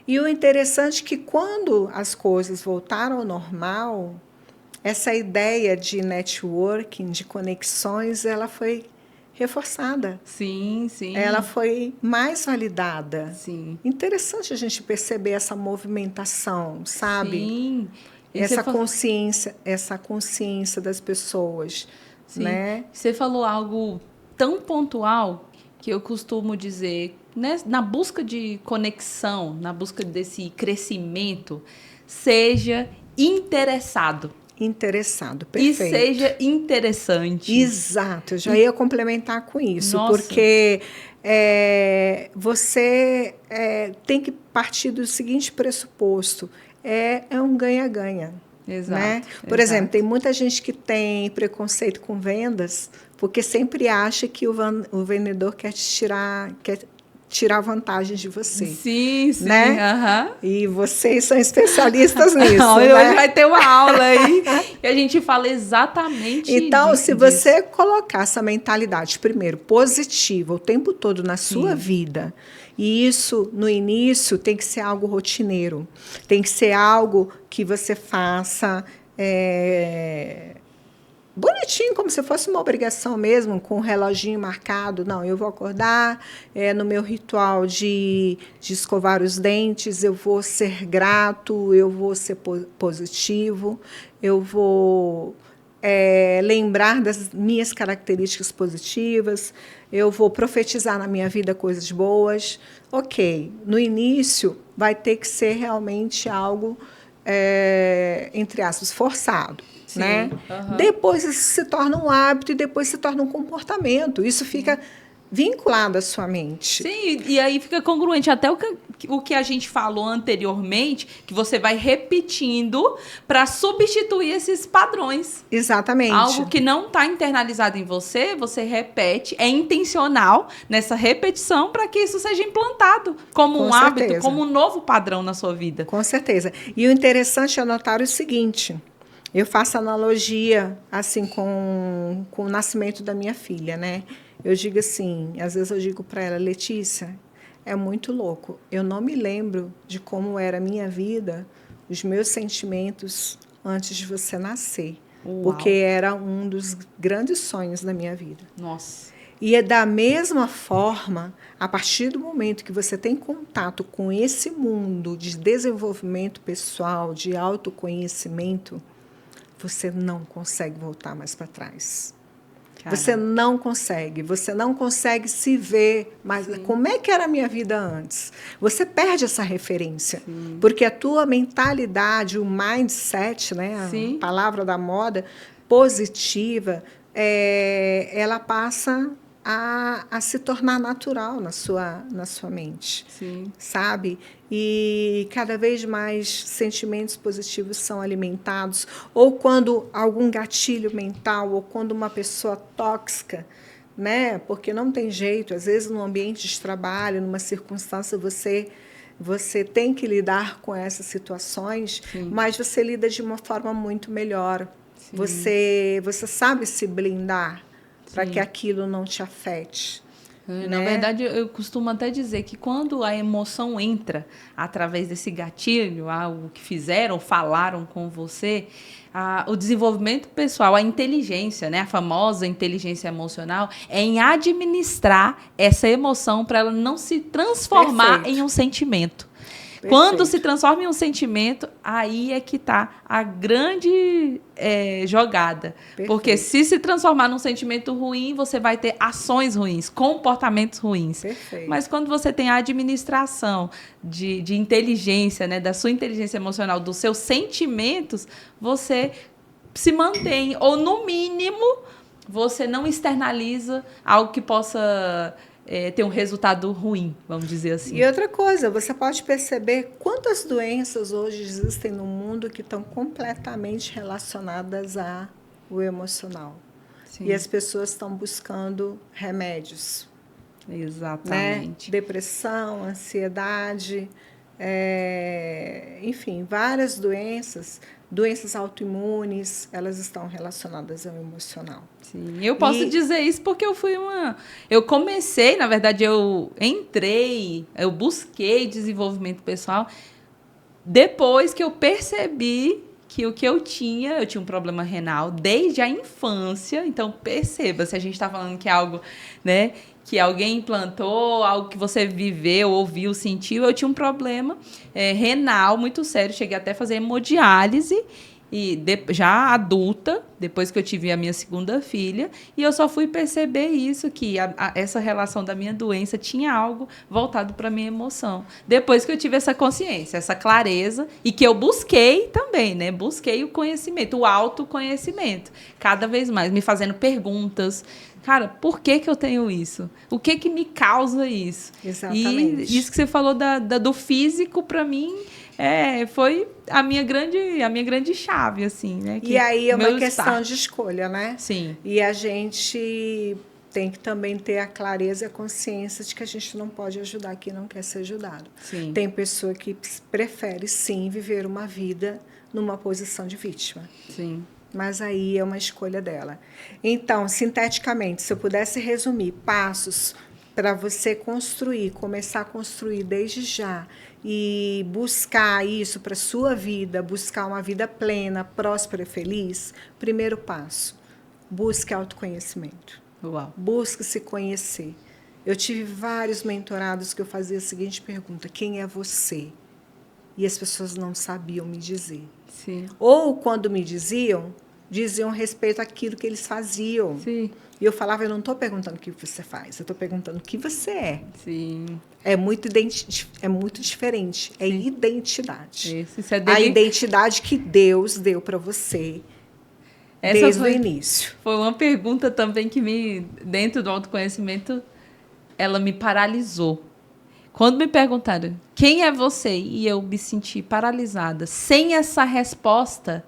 E o interessante é que, quando as coisas voltaram ao normal, essa ideia de networking, de conexões, ela foi reforçada. Sim, sim. Ela foi mais validada. Sim. Interessante a gente perceber essa movimentação, sabe? Sim. E essa consciência das pessoas, Sim. né? Você falou algo tão pontual que eu costumo dizer, né? Na busca de conexão, na busca desse crescimento, seja interessado. Interessado, E perfeito. seja interessante. Exato, eu já ia complementar com isso. Nossa. Porque você tem que partir do seguinte pressuposto: é um ganha-ganha. Exato. Né? Por exemplo, tem muita gente que tem preconceito com vendas, porque sempre acha que o vendedor quer tirar vantagem de você. Sim, sim. Né? Uhum. E vocês são especialistas nisso. Hoje né? vai ter uma aula aí e a gente fala exatamente Então, se disso. você colocar essa mentalidade, primeiro, positiva, o tempo todo na sua vida, e isso, no início, tem que ser algo rotineiro, tem que ser algo que você faça bonitinho, como se fosse uma obrigação mesmo, com um reloginho marcado. Não, eu vou acordar, no meu ritual de escovar os dentes, eu vou ser grato, eu vou ser positivo, eu vou lembrar das minhas características positivas, eu vou profetizar na minha vida coisas boas. Ok, no início vai ter que ser realmente algo, entre aspas, forçado. Sim. Né? Uhum. Depois isso se torna um hábito e depois se torna um comportamento. Isso fica vinculado à sua mente. Sim, e aí fica congruente. Até o que a gente falou anteriormente, que você vai repetindo para substituir esses padrões. Exatamente. Algo que não está internalizado em você, você repete, é intencional nessa repetição para que isso seja implantado como um hábito, como um novo padrão na sua vida. Com certeza. E o interessante é notar o seguinte... Eu faço analogia assim com o nascimento da minha filha, né? Eu digo assim, às vezes eu digo para ela, Letícia, é muito louco. Eu não me lembro de como era a minha vida, os meus sentimentos antes de você nascer. Uau. Porque era um dos grandes sonhos da minha vida. Nossa. E é da mesma forma, a partir do momento que você tem contato com esse mundo de desenvolvimento pessoal, de autoconhecimento, você não consegue voltar mais para trás. Caramba. Você não consegue se ver. Mas como é que era a minha vida antes? Você perde essa referência. Sim. Porque a tua mentalidade, o mindset, né, a palavra da moda, positiva, ela passa a se tornar natural na sua mente. Sim. Sabe? E cada vez mais sentimentos positivos são alimentados, ou quando algum gatilho mental, ou quando uma pessoa tóxica, né? Porque não tem jeito, às vezes no ambiente de trabalho, numa circunstância, você tem que lidar com essas situações, Sim. mas você lida de uma forma muito melhor. Sim. Você sabe se blindar para Sim. que aquilo não te afete. Na verdade, eu costumo até dizer que quando a emoção entra através desse gatilho, algo que fizeram, falaram com você, o desenvolvimento pessoal, a inteligência, né, a famosa inteligência emocional, é em administrar essa emoção para ela não se transformar Perfeito. em um sentimento. Perfeito. Quando se transforma em um sentimento, aí é que está a grande jogada. Perfeito. Porque se transformar num sentimento ruim, você vai ter ações ruins, comportamentos ruins. Perfeito. Mas quando você tem a administração de inteligência, né, da sua inteligência emocional, dos seus sentimentos, você se mantém, ou no mínimo, você não externaliza algo que possa ter um resultado ruim, vamos dizer assim. E outra coisa, você pode perceber quantas doenças hoje existem no mundo que estão completamente relacionadas ao emocional. Sim. E as pessoas estão buscando remédios. Exatamente. Né? Depressão, ansiedade, enfim, várias doenças autoimunes, elas estão relacionadas ao emocional. Sim, eu posso dizer isso porque eu comecei, na verdade, eu busquei desenvolvimento pessoal depois que eu percebi que o que eu tinha um problema renal desde a infância. Então, perceba, se a gente está falando que é algo, né, que alguém implantou, algo que você viveu, ouviu, sentiu, eu tinha um problema renal muito sério. Cheguei até a fazer hemodiálise, e já adulta, depois que eu tive a minha segunda filha, e eu só fui perceber isso, que essa relação da minha doença tinha algo voltado para a minha emoção. Depois que eu tive essa consciência, essa clareza, e que eu busquei também, né? Busquei o conhecimento, o autoconhecimento, cada vez mais, me fazendo perguntas. Cara, por que eu tenho isso? O que me causa isso? Exatamente. E isso que você falou do físico, para mim, foi a minha grande chave, assim, né? E aí é uma questão de escolha, né? Sim. E a gente tem que também ter a clareza e a consciência de que a gente não pode ajudar quem não quer ser ajudado. Sim. Tem pessoa que prefere, sim, viver uma vida numa posição de vítima. Sim. Mas aí é uma escolha dela. Então, sinteticamente, se eu pudesse resumir passos para você começar a construir desde já e buscar isso para a sua vida, buscar uma vida plena, próspera e feliz, primeiro passo, busque autoconhecimento. Uau. Busque se conhecer. Eu tive vários mentorados que eu fazia a seguinte pergunta: quem é você? E as pessoas não sabiam me dizer. Sim. Ou, quando me diziam respeito àquilo que eles faziam. Sim. E eu falava, eu não estou perguntando o que você faz, eu estou perguntando o que você é. Sim. É muito diferente. É Sim. Identidade. Isso é a identidade que Deus deu para você desde o início. Foi uma pergunta também que dentro do autoconhecimento, ela me paralisou. Quando me perguntaram, quem é você? E eu me senti paralisada. Sem essa resposta,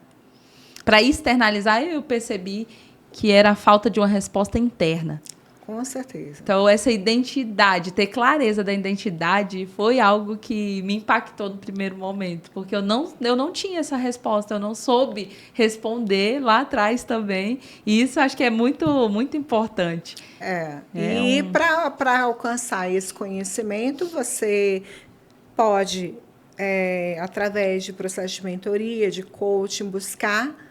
para externalizar, eu percebi que era a falta de uma resposta interna. Com certeza. Então, essa identidade, ter clareza da identidade, foi algo que me impactou no primeiro momento, porque eu não tinha essa resposta, eu não soube responder lá atrás também, e isso acho que é muito, muito importante. E para alcançar esse conhecimento, você pode, através de processo de mentoria, de coaching, buscar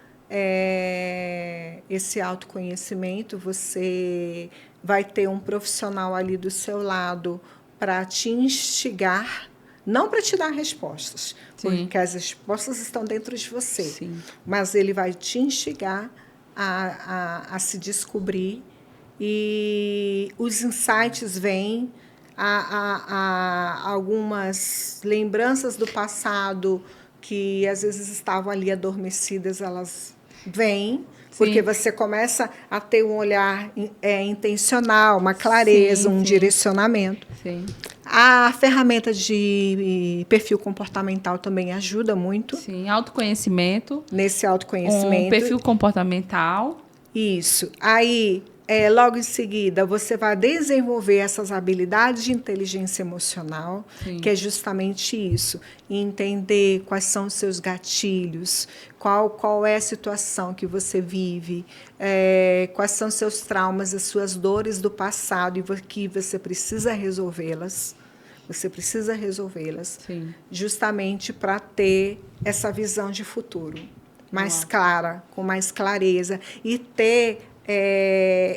esse autoconhecimento. Você vai ter um profissional ali do seu lado para te instigar, não para te dar respostas, Sim. porque as respostas estão dentro de você. Sim. Mas ele vai te instigar a se descobrir, e os insights vêm, algumas lembranças do passado que às vezes estavam ali adormecidas, elas vêm. Porque você começa a ter um olhar intencional, uma clareza, um direcionamento. Sim. A ferramenta de perfil comportamental também ajuda muito. Sim, autoconhecimento. Nesse autoconhecimento. Um perfil comportamental. Isso. Aí, logo em seguida, você vai desenvolver essas habilidades de inteligência emocional, Sim. que é justamente isso. Entender quais são os seus gatilhos, qual é a situação que você vive, quais são os seus traumas, as suas dores do passado, e que você precisa resolvê-las. Você precisa resolvê-las. Sim. Justamente para ter essa visão de futuro mais clara, com mais clareza, e ter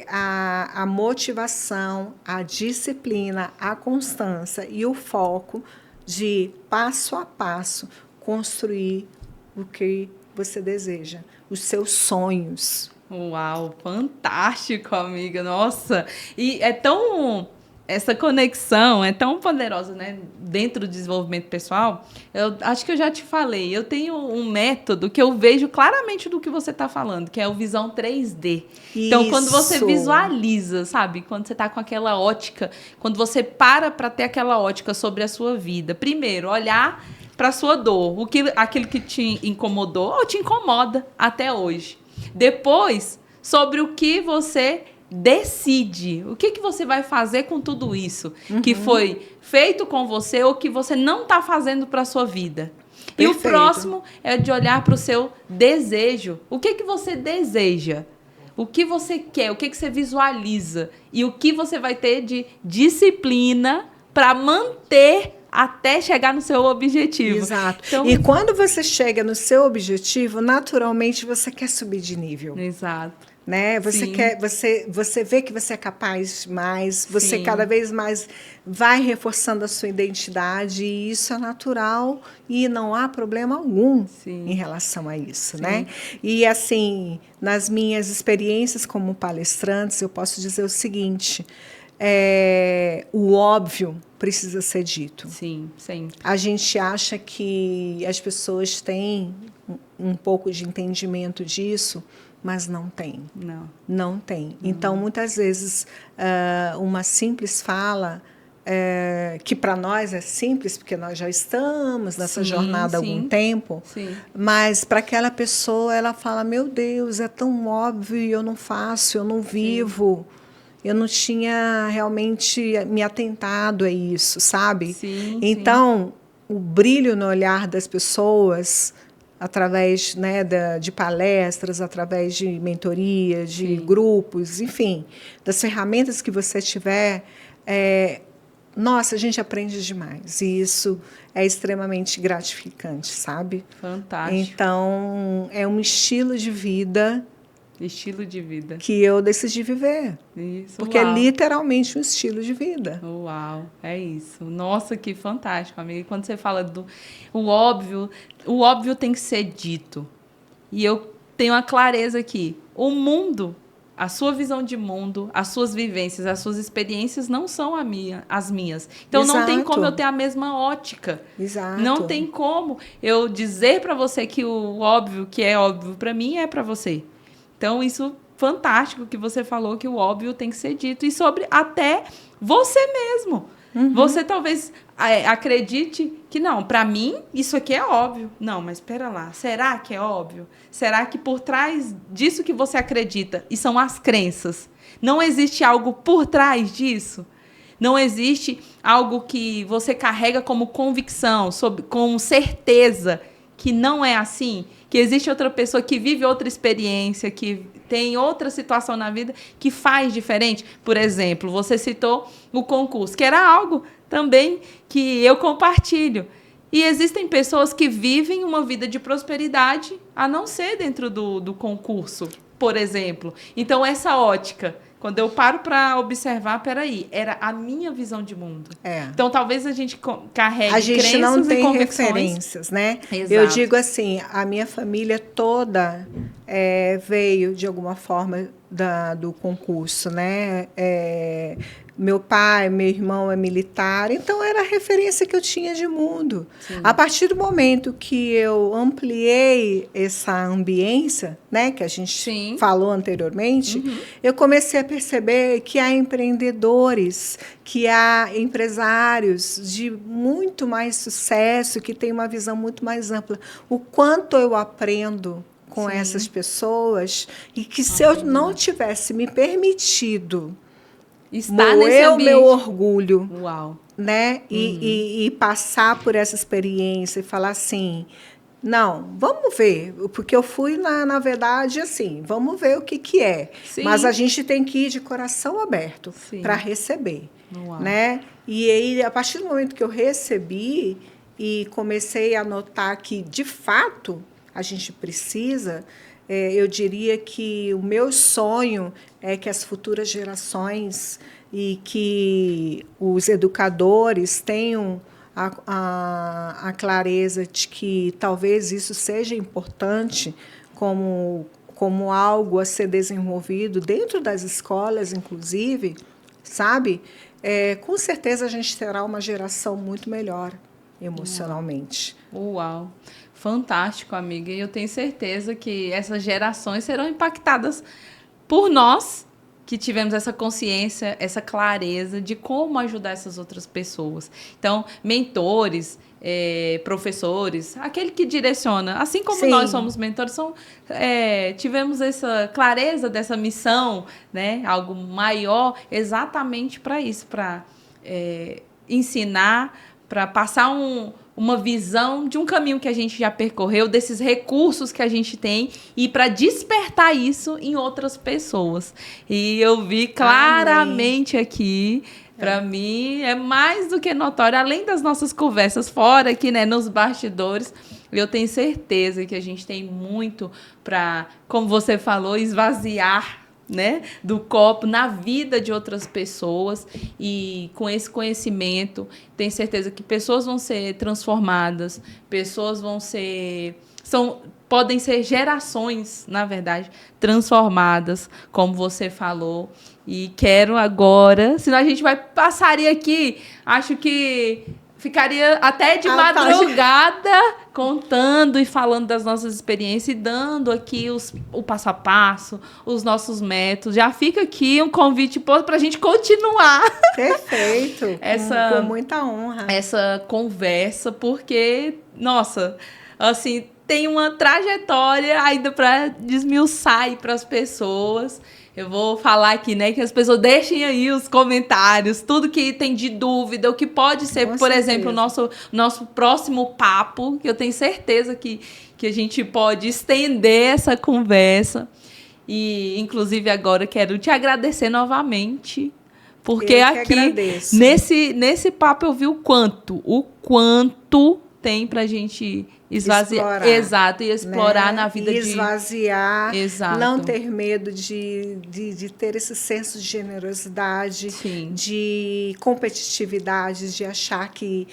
a motivação, a disciplina, a constância e o foco de, passo a passo, construir o que você deseja, os seus sonhos. Uau, fantástico, amiga. Nossa, e essa conexão é tão poderosa, né? Dentro do desenvolvimento pessoal. Eu acho que eu já te falei. Eu tenho um método que eu vejo claramente do que você está falando, que é o visão 3D. Então, quando você visualiza, sabe? Quando você está com aquela ótica, quando você para ter aquela ótica sobre a sua vida. Primeiro, olhar para a sua dor, aquilo que te incomodou ou te incomoda até hoje. Depois, sobre o que você decide. O que você vai fazer com tudo isso que foi feito com você ou que você não está fazendo para a sua vida. Perfeito. E o próximo é de olhar para o seu desejo. O que você deseja? O que você quer? O que você visualiza? E o que você vai ter de disciplina para manter até chegar no seu objetivo. Exato. Então, e quando você chega no seu objetivo, naturalmente você quer subir de nível. Exato. Né? Você vê que você é capaz mais, você cada vez mais vai reforçando a sua identidade, e isso é natural e não há problema algum em relação a isso, né? E assim, nas minhas experiências como palestrantes, eu posso dizer o seguinte: o óbvio precisa ser dito. Sim, sempre. A gente acha que as pessoas têm um pouco de entendimento disso, mas não tem. Não tem. Então, muitas vezes, uma simples fala, que para nós é simples, porque nós já estamos nessa jornada há algum tempo, mas para aquela pessoa, ela fala, meu Deus, é tão óbvio, eu não faço, eu não vivo. Eu não tinha realmente me atentado a isso, sabe? Então, o brilho no olhar das pessoas, através, né, de palestras, através de mentoria, de grupos, enfim, das ferramentas que você tiver, nossa, a gente aprende demais. E isso é extremamente gratificante, sabe? Fantástico. Então, é um estilo de vida... que eu decidi viver. Isso, porque é literalmente um estilo de vida. Uau, é isso. Nossa, que fantástico, amiga. E quando você fala o óbvio tem que ser dito. E eu tenho a clareza aqui. O mundo, a sua visão de mundo, as suas vivências, as suas experiências não são as minhas. Então, não tem como eu ter a mesma ótica. Exato. Não tem como eu dizer para você que o óbvio que é óbvio para mim é para você. Então, isso fantástico que você falou, que o óbvio tem que ser dito. E sobre até você mesmo. Você talvez acredite que, não, para mim, isso aqui é óbvio. Não, mas espera lá, será que é óbvio? Será que por trás disso que você acredita, e são as crenças, não existe algo por trás disso? Não existe algo que você carrega como convicção, com certeza que não é assim? Que existe outra pessoa que vive outra experiência, que tem outra situação na vida que faz diferente. Por exemplo, você citou o concurso, que era algo também que eu compartilho. E existem pessoas que vivem uma vida de prosperidade a não ser dentro do concurso, por exemplo. Então, essa ótica, quando eu paro para observar, peraí, era a minha visão de mundo. Então, talvez a gente carregue crenças e convicções. A gente não tem referências, né? Exato. Eu digo assim, a minha família toda veio, de alguma forma, do concurso, né? Meu pai, meu irmão é militar, então era a referência que eu tinha de mundo. Sim. A partir do momento que eu ampliei essa ambiência, né, que a gente Sim. falou anteriormente, eu comecei a perceber que há empreendedores, que há empresários de muito mais sucesso, que têm uma visão muito mais ampla. O quanto eu aprendo com Sim. essas pessoas e que se eu não tivesse me permitido Estar nesse moer o ambiente. meu orgulho, Uau. né? E passar por essa experiência e falar assim, não, vamos ver, porque eu fui, na verdade, assim, vamos ver o que é. Sim. Mas a gente tem que ir de coração aberto Sim. para receber, Uau. né? E aí, a partir do momento que eu recebi e comecei a notar que, de fato, a gente precisa, eu diria que o meu sonho é que as futuras gerações e que os educadores tenham a clareza de que talvez isso seja importante como algo a ser desenvolvido dentro das escolas, inclusive, sabe? Com certeza a gente terá uma geração muito melhor emocionalmente. Uau. Fantástico, amiga. E eu tenho certeza que essas gerações serão impactadas por nós, que tivemos essa consciência, essa clareza de como ajudar essas outras pessoas. Então, mentores, professores, aquele que direciona, assim como Sim. nós somos mentores, tivemos essa clareza dessa missão, né? Algo maior, exatamente para isso, para ensinar, para passar uma visão de um caminho que a gente já percorreu, desses recursos que a gente tem, e para despertar isso em outras pessoas. E eu vi claramente aqui, para mim, é mais do que notório, além das nossas conversas fora aqui, né, nos bastidores, eu tenho certeza que a gente tem muito para, como você falou, esvaziar, né, do copo na vida de outras pessoas, e com esse conhecimento tenho certeza que pessoas vão ser transformadas, pessoas podem ser gerações, na verdade, transformadas, como você falou. E quero agora, senão a gente passaria aqui, acho que ficaria até de madrugada contando e falando das nossas experiências e dando aqui o passo a passo, os nossos métodos. Já fica aqui um convite para a gente continuar. Perfeito. Com muita honra. Essa conversa, porque, nossa, assim, tem uma trajetória ainda para desmiuçar para as pessoas. Eu vou falar aqui, né, que as pessoas deixem aí os comentários, tudo que tem de dúvida, o que pode ser, por exemplo, o nosso próximo papo, que eu tenho certeza que a gente pode estender essa conversa. E, inclusive, agora quero te agradecer novamente, porque aqui, nesse papo, eu vi o quanto tem pra gente esvaziar. Exato, e explorar, né? Na vida de... Esvaziar, exato. Não ter medo de ter esse senso de generosidade, sim. de competitividade, de achar que...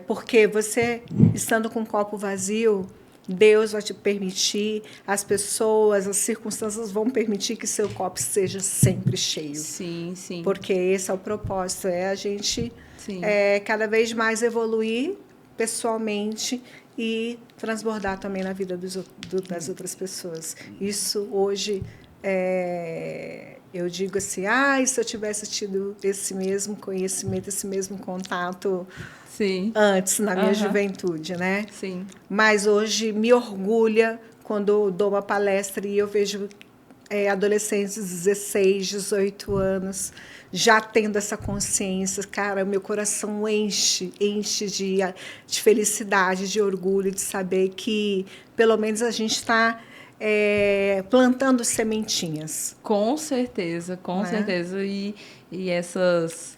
porque você, estando com um copo vazio, Deus vai te permitir, as pessoas, as circunstâncias vão permitir que seu copo seja sempre cheio. Sim, sim. Porque esse é o propósito, a gente cada vez mais evoluir pessoalmente e transbordar também na vida das outras pessoas. Isso hoje, eu digo assim, se eu tivesse tido esse mesmo conhecimento, esse mesmo contato antes, na minha juventude, né? Sim. Mas hoje me orgulha quando eu dou uma palestra e eu vejo adolescentes de 16, 18 anos já tendo essa consciência. Cara, meu coração enche de felicidade, de orgulho, de saber que, pelo menos, a gente está plantando sementinhas. Com certeza, com certeza. E essas...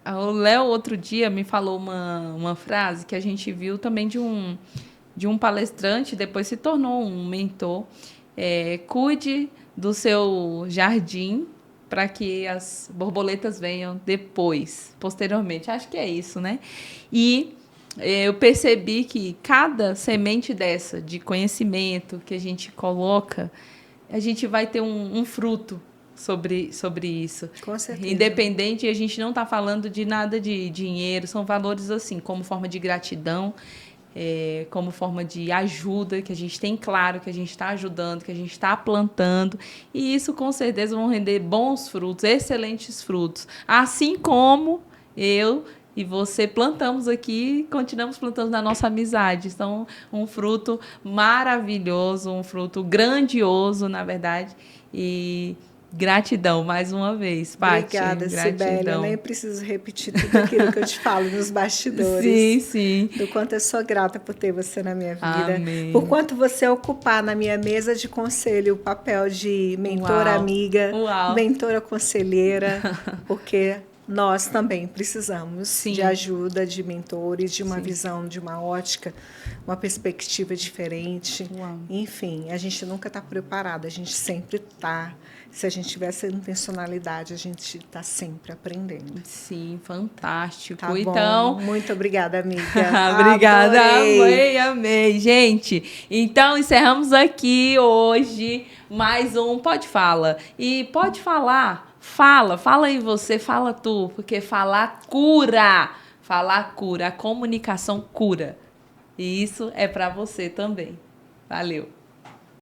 O Léo, outro dia, me falou uma frase que a gente viu também de um palestrante, depois se tornou um mentor. Cuide do seu jardim para que as borboletas venham posteriormente. Acho que é isso, né? E eu percebi que cada semente de conhecimento que a gente coloca, a gente vai ter um fruto sobre isso. Com certeza. Independente, a gente não está falando de nada de dinheiro, são valores assim, como forma de gratidão, como forma de ajuda, que a gente tem claro que a gente está ajudando, que a gente está plantando, e isso com certeza vão render bons frutos, excelentes frutos. Assim como eu e você plantamos aqui, continuamos plantando na nossa amizade. Então, um fruto maravilhoso, um fruto grandioso, na verdade. E gratidão, mais uma vez, Paty. Obrigada, Cibele. Eu nem preciso repetir tudo aquilo que eu te falo nos bastidores. Sim, sim. Do quanto eu sou grata por ter você na minha vida. Amém. Por quanto você ocupar na minha mesa de conselho o papel de mentora amiga, mentora conselheira, porque nós também precisamos de ajuda, de mentores, de uma visão, de uma ótica, uma perspectiva diferente. Enfim, a gente nunca está preparado, a gente sempre está. Se a gente tiver essa intencionalidade, a gente está sempre aprendendo. Sim, fantástico. Tá bom. Então, muito obrigada, amiga. Obrigada, amei. Gente, então encerramos aqui hoje mais um Pode Fala. E pode falar, fala aí você, fala tu, porque falar cura. Falar cura, a comunicação cura. E isso é para você também. Valeu.